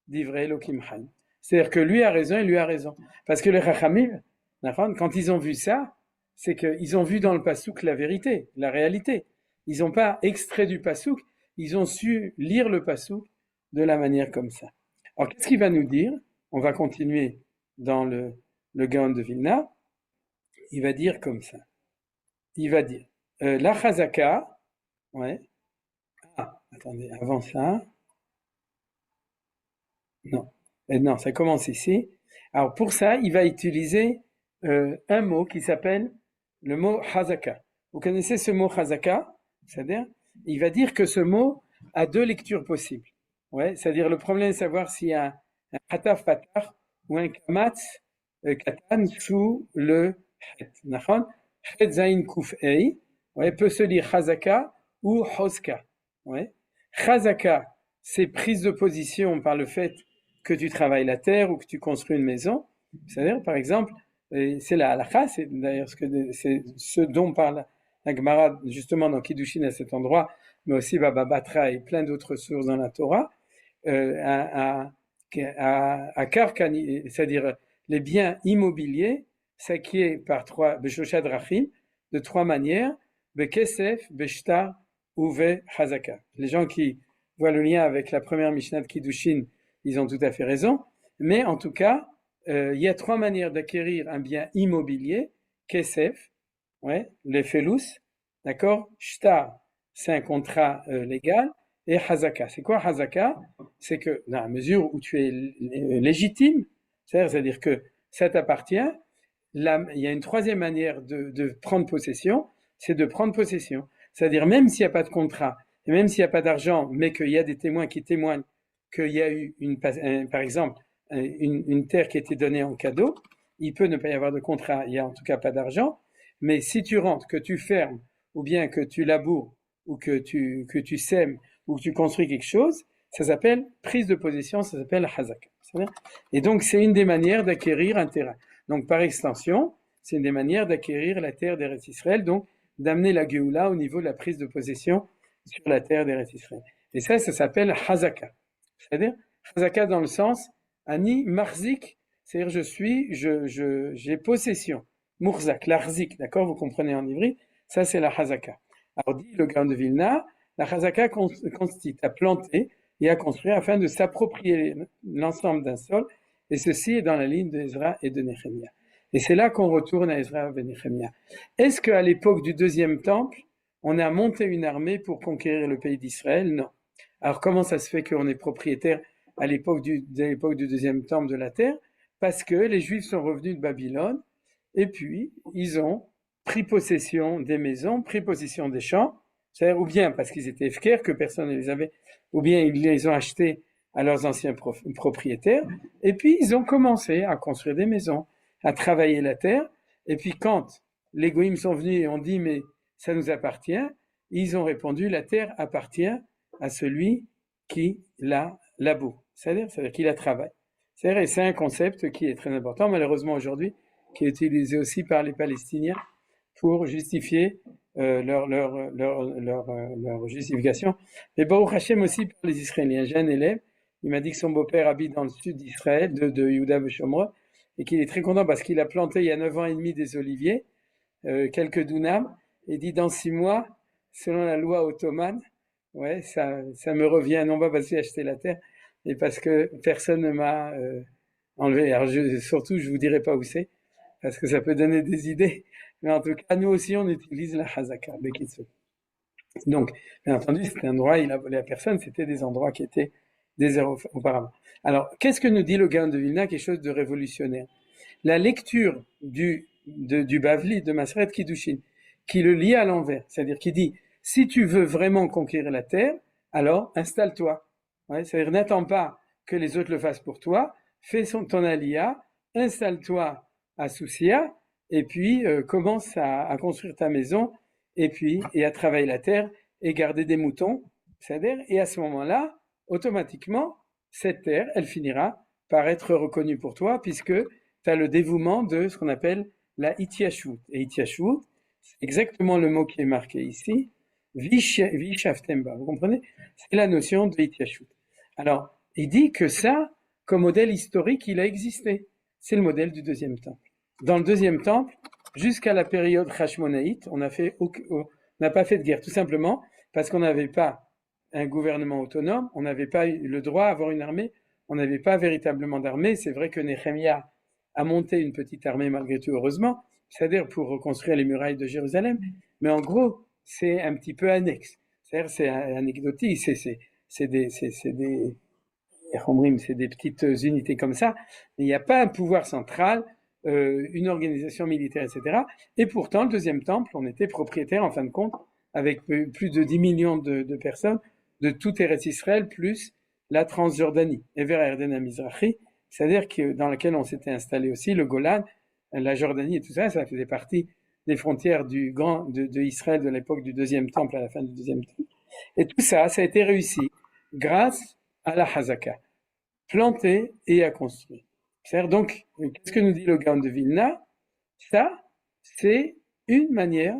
divrei Elokim Chaim. C'est-à-dire que lui a raison et lui a raison. Parce que les Chachamim, quand ils ont vu ça, c'est qu'ils ont vu dans le pasouk la vérité, la réalité. Ils n'ont pas extrait du pasouk, ils ont su lire le pasouk de la manière comme ça. Alors, qu'est-ce qu'il va nous dire? On va continuer dans le Gaon de Vilna. Il va dire comme ça. Il va dire la Chazaka, ouais. Ah, attendez, avant ça. Non, ça commence ici. Alors pour ça, il va utiliser un mot qui s'appelle le mot Chazaka. Vous connaissez ce mot Chazaka? C'est-à-dire, il va dire que ce mot a deux lectures possibles. Ouais, c'est-à-dire le problème est de savoir s'il y a un Hataf Patach ou un Kamatz Katan sous le Het. Het Zain Kuf Ei, ouais, peut se lire Chazaka ou Hoska. Ouais. Chazaka, c'est prise de position par le fait que tu travailles la terre ou que tu construis une maison. C'est-à-dire, par exemple, c'est la halakha, c'est d'ailleurs c'est ce dont parle la Gemara justement dans Kiddushin à cet endroit, mais aussi Baba Batra et plein d'autres sources dans la Torah, à Karkani, c'est-à-dire les biens immobiliers, s'acquiert par Beshosha Drachim, de trois manières, Bekesef, Beshtar, Uve, Chazaka. Les gens qui voient le lien avec la première Mishnah de Kiddushin, ils ont tout à fait raison, mais en tout cas, il y a trois manières d'acquérir un bien immobilier, Kesef, ouais, les Felus, d'accord, Shtar, c'est un contrat légal, et Hazaka. C'est quoi Hazaka? C'est que dans la mesure où tu es légitime, c'est-à-dire que ça t'appartient, il y a une troisième manière de prendre possession, c'est de prendre possession. C'est-à-dire même s'il n'y a pas de contrat, et même s'il n'y a pas d'argent, mais qu'il y a des témoins qui témoignent qu'il y a eu, par exemple, une terre qui était donnée en cadeau, il peut ne pas y avoir de contrat, il n'y a en tout cas pas d'argent, mais si tu rentres, que tu fermes, ou bien que tu laboures, ou que tu sèmes, ou que tu construis quelque chose, ça s'appelle prise de possession, ça s'appelle hazaka. Et donc, c'est une des manières d'acquérir un terrain. Donc, par extension, c'est une des manières d'acquérir la terre d'Eretz Israël, donc d'amener la Géoula au niveau de la prise de possession sur la terre d'Eretz Israël. Et ça s'appelle hazaka. C'est-à-dire, hazaka dans le sens, ani marzik, c'est-à-dire j'ai possession. Murzak, l'arzik, d'accord, vous comprenez en ivri, ça c'est la hazaka. Alors dit le Gaon de Vilna, la hazaka consiste à planter et à construire afin de s'approprier l'ensemble d'un sol, et ceci est dans la ligne d'Ezra et de Néhémia. Et c'est là qu'on retourne à Ezra et Néhémia. Est-ce qu'à l'époque du deuxième temple, on a monté une armée pour conquérir le pays d'Israël? Non. Alors comment ça se fait qu'on est propriétaire à l'époque du deuxième temple de la terre? Parce que les Juifs sont revenus de Babylone, et puis ils ont pris possession des maisons, pris possession des champs, c'est-à-dire ou bien parce qu'ils étaient efkers, que personne ne les avait, ou bien ils les ont achetés à leurs anciens propriétaires, et puis ils ont commencé à construire des maisons, à travailler la terre, et puis quand les Goïms sont venus et ont dit mais ça nous appartient, ils ont répondu la terre appartient à celui qui la laboure, c'est-à-dire qu'il la travaille. C'est-à-dire, et c'est un concept qui est très important, malheureusement aujourd'hui, qui est utilisé aussi par les Palestiniens pour justifier leur justification. Mais Baruch Hashem aussi pour les Israéliens. J'ai un élève, il m'a dit que son beau-père habite dans le sud d'Israël, de Yehuda Veshomron, et qu'il est très content parce qu'il a planté il y a 9 ans et demi des oliviers, quelques dunams, et dit dans 6 mois, selon la loi ottomane, ouais, ça me revient non pas parce que j'ai acheté la terre, mais parce que personne ne m'a enlevé. Alors surtout, je vous dirai pas où c'est, parce que ça peut donner des idées. Mais en tout cas, nous aussi, on utilise la hazaka, bekitsu. Donc, bien entendu, c'était un endroit, il a volé à personne, c'était des endroits qui étaient déserts auparavant. Alors, qu'est-ce que nous dit le Gaon de Vilna? Quelque chose de révolutionnaire. La lecture du Bavli, de Maseret Kiddushin, qui le lit à l'envers, c'est-à-dire qui dit, si tu veux vraiment conquérir la terre, alors installe-toi. Ouais, c'est-à-dire, n'attends pas que les autres le fassent pour toi, fais ton aliyah, installe-toi à Soussia, et puis commence à construire ta maison, et à travailler la terre, et garder des moutons, c'est-à-dire, et à ce moment-là, automatiquement, cette terre, elle finira par être reconnue pour toi, puisque tu as le dévouement de ce qu'on appelle la Itiashut. Et Itiashut, c'est exactement le mot qui est marqué ici, Vishaftemba, vous comprenez? C'est la notion de Itiashut. Alors, il dit que ça, comme modèle historique, il a existé. C'est le modèle du deuxième temple. Dans le deuxième temple, jusqu'à la période Hashmonaïte, on n'a pas fait de guerre, tout simplement parce qu'on n'avait pas un gouvernement autonome, on n'avait pas eu le droit d'avoir une armée, on n'avait pas véritablement d'armée. C'est vrai que Néhémia a monté une petite armée malgré tout, heureusement, c'est-à-dire pour reconstruire les murailles de Jérusalem, mais en gros, c'est un petit peu annexe. C'est-à-dire, c'est anecdotique, c'est des petites unités comme ça, mais il n'y a pas un pouvoir central, une organisation militaire, etc. Et pourtant, le deuxième temple, on était propriétaire, en fin de compte, avec plus de 10 millions de personnes, de tout Eretz Israël, plus la Transjordanie, Ever Erden Mizrahi, c'est-à-dire que dans laquelle on s'était installé aussi, le Golan, la Jordanie et tout ça, ça faisait partie des frontières de Israël de l'époque du deuxième temple, à la fin du deuxième temple. Et tout ça, ça a été réussi grâce à la Hazaka, planter et à construire. C'est-à-dire donc, qu'est-ce que nous dit le Gaon de Vilna? Ça, c'est une manière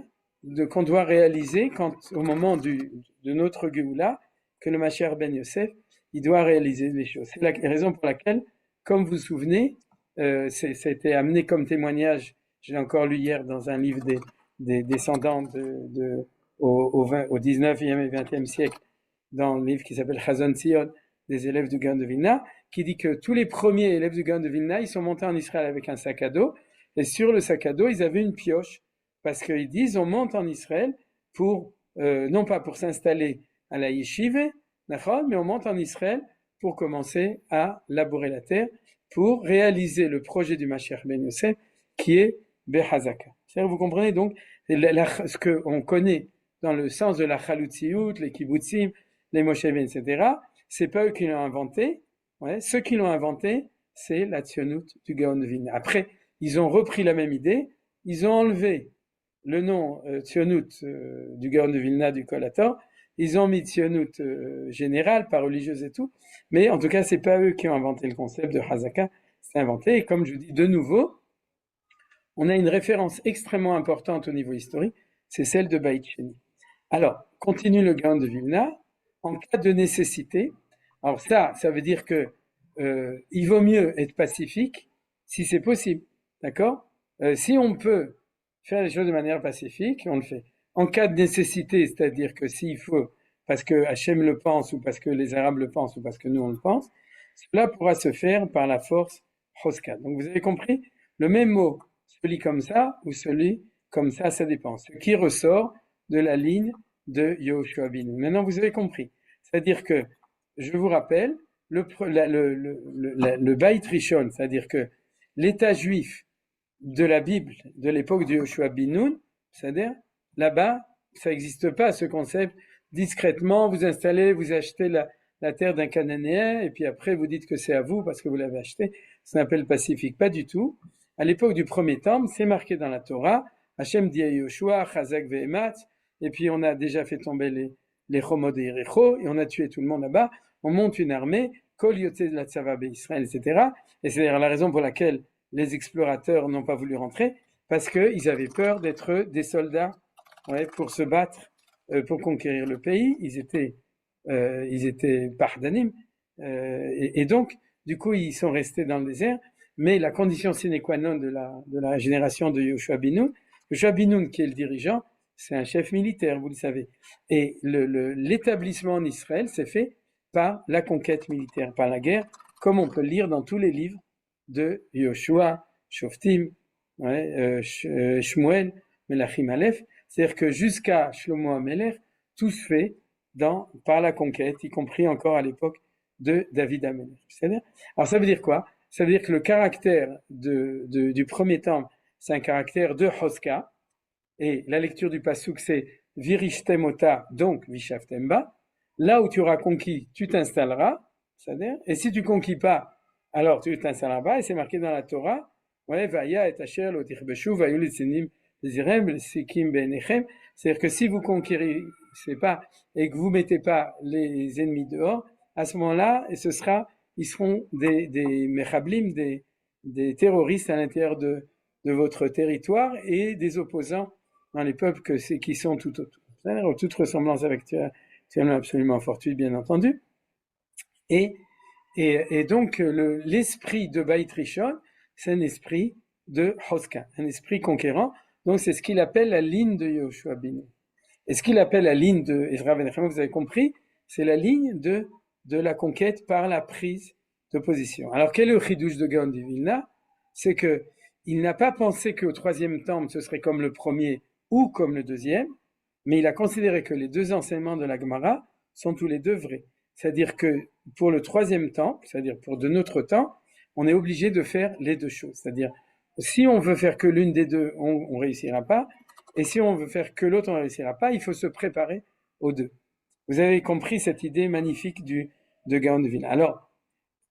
qu'on doit réaliser au moment de notre Géoula, que le Mashiach ben Yosef, il doit réaliser les choses. C'est la raison pour laquelle, comme vous vous souvenez, ça a été amené comme témoignage, je l'ai encore lu hier dans un livre des descendants au 19e et 20e siècle, dans le livre qui s'appelle Chazon Tzion, des élèves du Gaon de Vilna, qui dit que tous les premiers élèves du Gaon de Vilna, ils sont montés en Israël avec un sac à dos, et sur le sac à dos, ils avaient une pioche, parce qu'ils disent, on monte en Israël non pas pour s'installer à la yeshiva, mais on monte en Israël pour commencer à labourer la terre, pour réaliser le projet du Mashiach ben Yosef, qui est Behazaka. C'est-à-dire, vous comprenez donc, ce qu'on connaît dans le sens de la Chalutziout, les kibbutzim, les moshavim, etc., c'est pas eux qui l'ont inventé. Ouais, ceux qui l'ont inventé, c'est la Tzionut du Gaon de Vilna. Après, ils ont repris la même idée, ils ont enlevé le nom Tzionut du Gaon de Vilna du Kol HaTorah, ils ont mis Tzionut générale, pas religieuse et tout, mais en tout cas, c'est pas eux qui ont inventé le concept de Hazaka, c'est inventé. Et comme je vous dis de nouveau, on a une référence extrêmement importante au niveau historique, c'est celle de Beit Sheni. Alors, continue le Gaon de Vilna, en cas de nécessité. Alors ça veut dire que il vaut mieux être pacifique si c'est possible, d'accord? Si on peut faire les choses de manière pacifique, on le fait. En cas de nécessité, c'est-à-dire que s'il faut, parce que Hachem le pense, ou parce que les Arabes le pensent, ou parce que nous on le pense, cela pourra se faire par la force Choska. Donc vous avez compris, le même mot, celui comme ça, ou celui comme ça dépend. Ce qui ressort de la ligne de Yehoshua Binu. Maintenant vous avez compris. C'est-à-dire que, je vous rappelle, le Beit Rishon, c'est-à-dire que l'État juif de la Bible de l'époque de Yehoshua Binu, c'est-à-dire là-bas, ça n'existe pas ce concept. Discrètement, vous installez, vous achetez la terre d'un Cananéen, et puis après vous dites que c'est à vous parce que vous l'avez acheté. Ça s'appelle pacifique, pas du tout. À l'époque du premier temple, c'est marqué dans la Torah. Hachem dit à Yehoshua, Chazak ve'emat, et puis on a déjà fait tomber les Chomot et Yericho, et on a tué tout le monde là-bas. On monte une armée, Kol Yotzei de la Tzava Israël, etc. Et c'est d'ailleurs la raison pour laquelle les explorateurs n'ont pas voulu rentrer, parce qu'ils avaient peur d'être des soldats pour se battre, pour conquérir le pays. Ils étaient pardanim, et donc, du coup, ils sont restés dans le désert. Mais la condition sine qua non de la génération de Yehoshua Binu, Yehoshua Binu, qui est le dirigeant, c'est un chef militaire, vous le savez. Et l'établissement en Israël s'est fait par la conquête militaire, par la guerre, comme on peut le lire dans tous les livres de Yoshua, Shoftim, Shmuel, Melachim Aleph. C'est-à-dire que jusqu'à Shlomo HaMelech, tout se fait par la conquête, y compris encore à l'époque de David HaMelech. Alors ça veut dire quoi? Ça veut dire que le caractère du premier temple, c'est un caractère de Hoska, et la lecture du Passouk, c'est Virishtem ota, donc Vishaftem ba. Là où tu auras conquis, tu t'installeras, c'est-à-dire, et si tu conquis pas, alors tu t'installeras pas, et c'est marqué dans la Torah, Vaya et Asher lo tichbeshu, vayu litzinim zirem, sikim beinechem. C'est-à-dire que si vous conquérissez pas, et que vous mettez pas les ennemis dehors, à ce moment-là, ils seront des mechablim, des terroristes à l'intérieur de votre territoire, et des opposants dans les peuples qui sont tout autour. C'est-à-dire, toute ressemblance avec absolument fortuite, bien entendu. Et donc, l'esprit de Beit Rishon, c'est un esprit de Hoska, un esprit conquérant. Donc, c'est ce qu'il appelle la ligne de Yehoshua Binu. Et ce qu'il appelle la ligne de Ezra ben Nechemia, vous avez compris, c'est la ligne de la conquête par la prise de position. Alors, quel est le chidouche de Gaon de Vilna? C'est que il n'a pas pensé qu'au troisième temple, ce serait comme le premier ou comme le deuxième, mais il a considéré que les deux enseignements de la Gemara sont tous les deux vrais. C'est-à-dire que pour le troisième temple, c'est-à-dire pour de notre temps, on est obligé de faire les deux choses. C'est-à-dire, si on veut faire que l'une des deux, on réussira pas, et si on veut faire que l'autre, on ne réussira pas, il faut se préparer aux deux. Vous avez compris cette idée magnifique de Gaon de Vilna. Alors,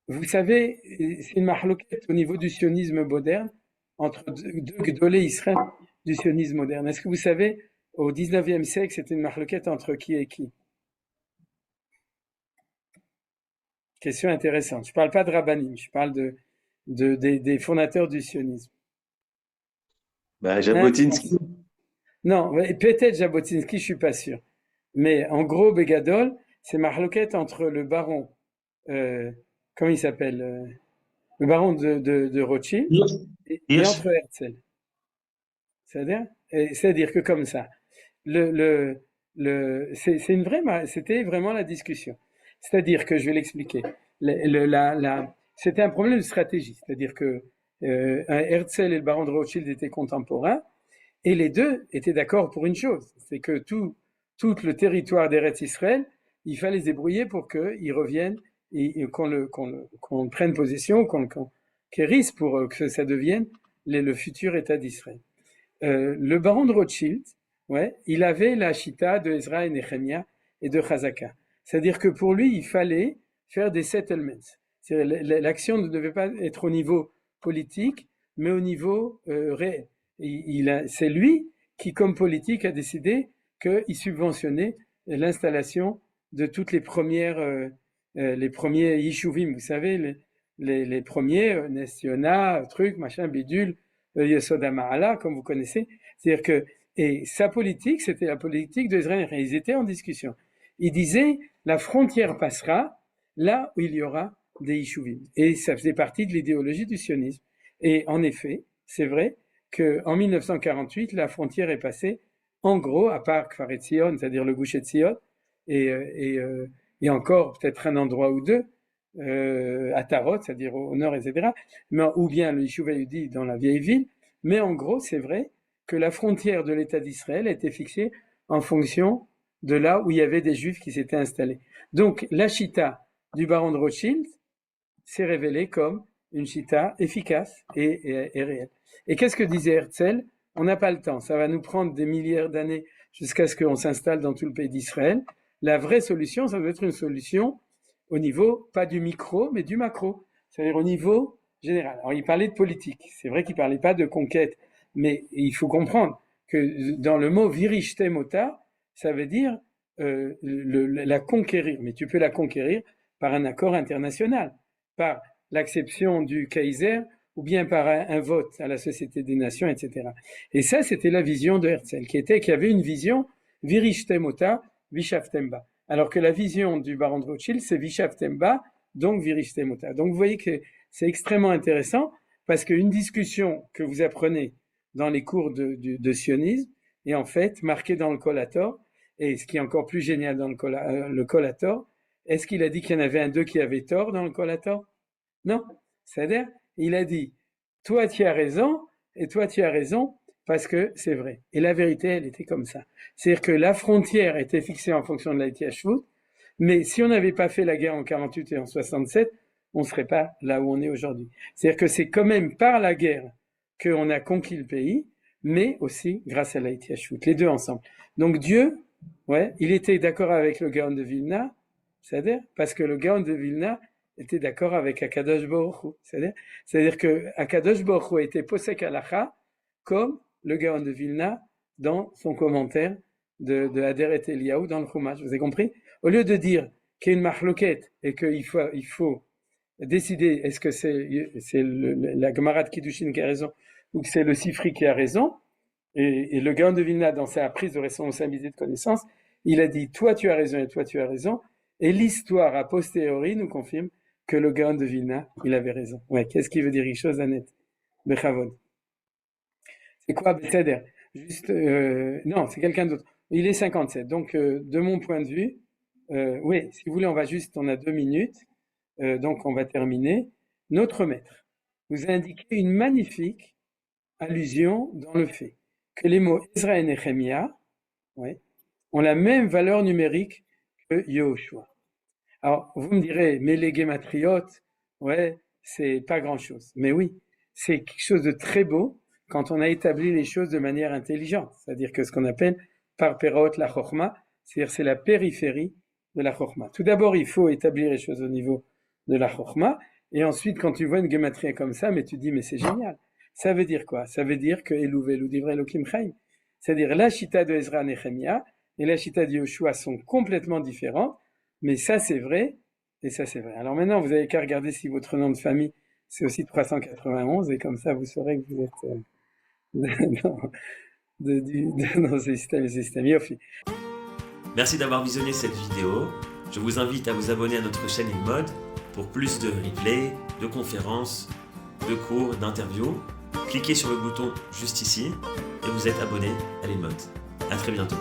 vous savez, c'est une mahloket au niveau du sionisme moderne, entre deux Gdolé Israël du sionisme moderne. Est-ce que vous savez, au 19e siècle, c'était une mahloket entre qui et qui? Question intéressante. Je ne parle pas de Rabbanim, je parle des fondateurs du sionisme. Jabotinsky. Non, peut-être Jabotinsky, je ne suis pas sûr. Mais en gros, Begadol, c'est mahloket entre le baron, comment il s'appelle, le baron de Rothschild et entre Herzl. C'est-à-dire que comme ça, c'était vraiment la discussion. C'est-à-dire que je vais l'expliquer. C'était un problème de stratégie. C'est-à-dire que Herzl et le baron de Rothschild étaient contemporains, et les deux étaient d'accord pour une chose, c'est que tout le territoire d'Eretz Israël, il fallait se débrouiller pour qu'ils reviennent et qu'on prenne possession, qu'on guérisse pour que ça devienne le futur État d'Israël. Le baron de Rothschild, il avait la chita de Ezra et Nehemia et de Chazaka. C'est-à-dire que pour lui, il fallait faire des settlements. L'action ne devait pas être au niveau politique, mais au niveau réel. C'est lui qui, comme politique, a décidé qu'il subventionnait l'installation de toutes les premiers yishuvim, vous savez, les premiers, Nestiona, truc, machin, bidule, Yesod HaMa'ala, comme vous connaissez. C'est-à-dire que, et sa politique, c'était la politique d'Israël. Ils étaient en discussion. Ils disaient, la frontière passera là où il y aura des yishuvim. Et ça faisait partie de l'idéologie du sionisme. Et en effet, c'est vrai qu'en 1948, la frontière est passée, en gros, à part Kfar Etzion, c'est-à-dire le Gush Etzion, et encore peut-être un endroit ou deux, à Tarot, c'est-à-dire au nord, etc., mais, ou bien le Yishuv Yehudi dans la vieille ville. Mais en gros, c'est vrai que la frontière de l'État d'Israël a été fixée en fonction de là où il y avait des Juifs qui s'étaient installés. Donc, la chita du baron de Rothschild s'est révélée comme une chita efficace et réelle. Et qu'est-ce que disait Herzl? On n'a pas le temps, ça va nous prendre des milliards d'années jusqu'à ce qu'on s'installe dans tout le pays d'Israël. La vraie solution, ça doit être une solution au niveau, pas du micro, mais du macro, c'est-à-dire au niveau général. Alors, il parlait de politique, c'est vrai qu'il ne parlait pas de conquête, mais il faut comprendre que dans le mot virishte mota, ça veut dire la conquérir, mais tu peux la conquérir par un accord international, par l'acception du Kaiser, ou bien par un vote à la Société des Nations, etc. Et ça, c'était la vision de Herzl, qui avait une vision virishte mota, vishaftem ba. Alors que la vision du baron de Rothschild, c'est vishaftem ba, donc virishte mota. Donc vous voyez que c'est extrêmement intéressant, parce qu'une discussion que vous apprenez dans les cours de sionisme est en fait marquée dans le Kol HaTor, et ce qui est encore plus génial dans le Kol HaTor, est-ce qu'il a dit qu'il y en avait un d'eux qui avait tort dans le Kol HaTor? Non. C'est-à-dire, il a dit, toi tu as raison, et toi tu as raison, parce que c'est vrai. Et la vérité, elle était comme ça. C'est-à-dire que la frontière était fixée en fonction de la Hitiyashvut, mais si on n'avait pas fait la guerre en 48 et en 67, on ne serait pas là où on est aujourd'hui. C'est-à-dire que c'est quand même par la guerre qu'on a conquis le pays, mais aussi grâce à la Hitiyashvut, les deux ensemble. Donc Dieu, ouais, il était d'accord avec le Gaon de Vilna, c'est-à-dire parce que le Gaon de Vilna était d'accord avec Akadosh Baruch Hu. C'est-à-dire que Akadosh Baruch Hu était posek halacha comme le Gaon de Vilna dans son commentaire de Aderet Eliyahu dans le Chumash. Vous avez compris? Au lieu de dire qu'il y a une marloquette et qu'il faut décider est-ce que c'est la Gemara de Kiddushin qui a raison ou que c'est le Sifri qui a raison, et le Gaon de Vilna, dans sa prise de responsabilité de connaissance, il a dit toi tu as raison et toi tu as raison, et l'histoire a posteriori nous confirme que le Gaon de Vilna, il avait raison. Ouais, qu'est-ce qu'il veut dire Richos Zanet? Bechavod. C'est quoi Beseder? Juste, non, c'est quelqu'un d'autre. Il est 57. Donc, de mon point de vue, oui, si vous voulez, on a 2 minutes, donc on va terminer. Notre maître vous a indiqué une magnifique allusion dans le fait que les mots Ezra et Nehemia, ouais, ont la même valeur numérique que Yehoshua. Alors, vous me direz, mais les guématriotes, ouais, c'est pas grand-chose. Mais oui, c'est quelque chose de très beau quand on a établi les choses de manière intelligente. C'est-à-dire que ce qu'on appelle par Perot la Chokhma, c'est-à-dire c'est la périphérie de la Chokhma. Tout d'abord, il faut établir les choses au niveau de la Chokhma, et ensuite, quand tu vois une guématria comme ça, mais tu dis, mais c'est génial. Ça veut dire quoi? Ça veut dire que Elou Velu Divrei Elokim Chaim. C'est-à-dire la chita de Ezra Nehemia et la chita de Yoshua sont complètement différentes, mais ça c'est vrai, et ça c'est vrai. Alors maintenant, vous n'avez qu'à regarder si votre nom de famille, c'est aussi 391, et comme ça, vous saurez que vous êtes dans ce système. Yofi. Merci d'avoir visionné cette vidéo. Je vous invite à vous abonner à notre chaîne InMode pour plus de replays, de conférences, de cours, d'interviews. Cliquez sur le bouton juste ici et vous êtes abonné à l'InMode. À très bientôt.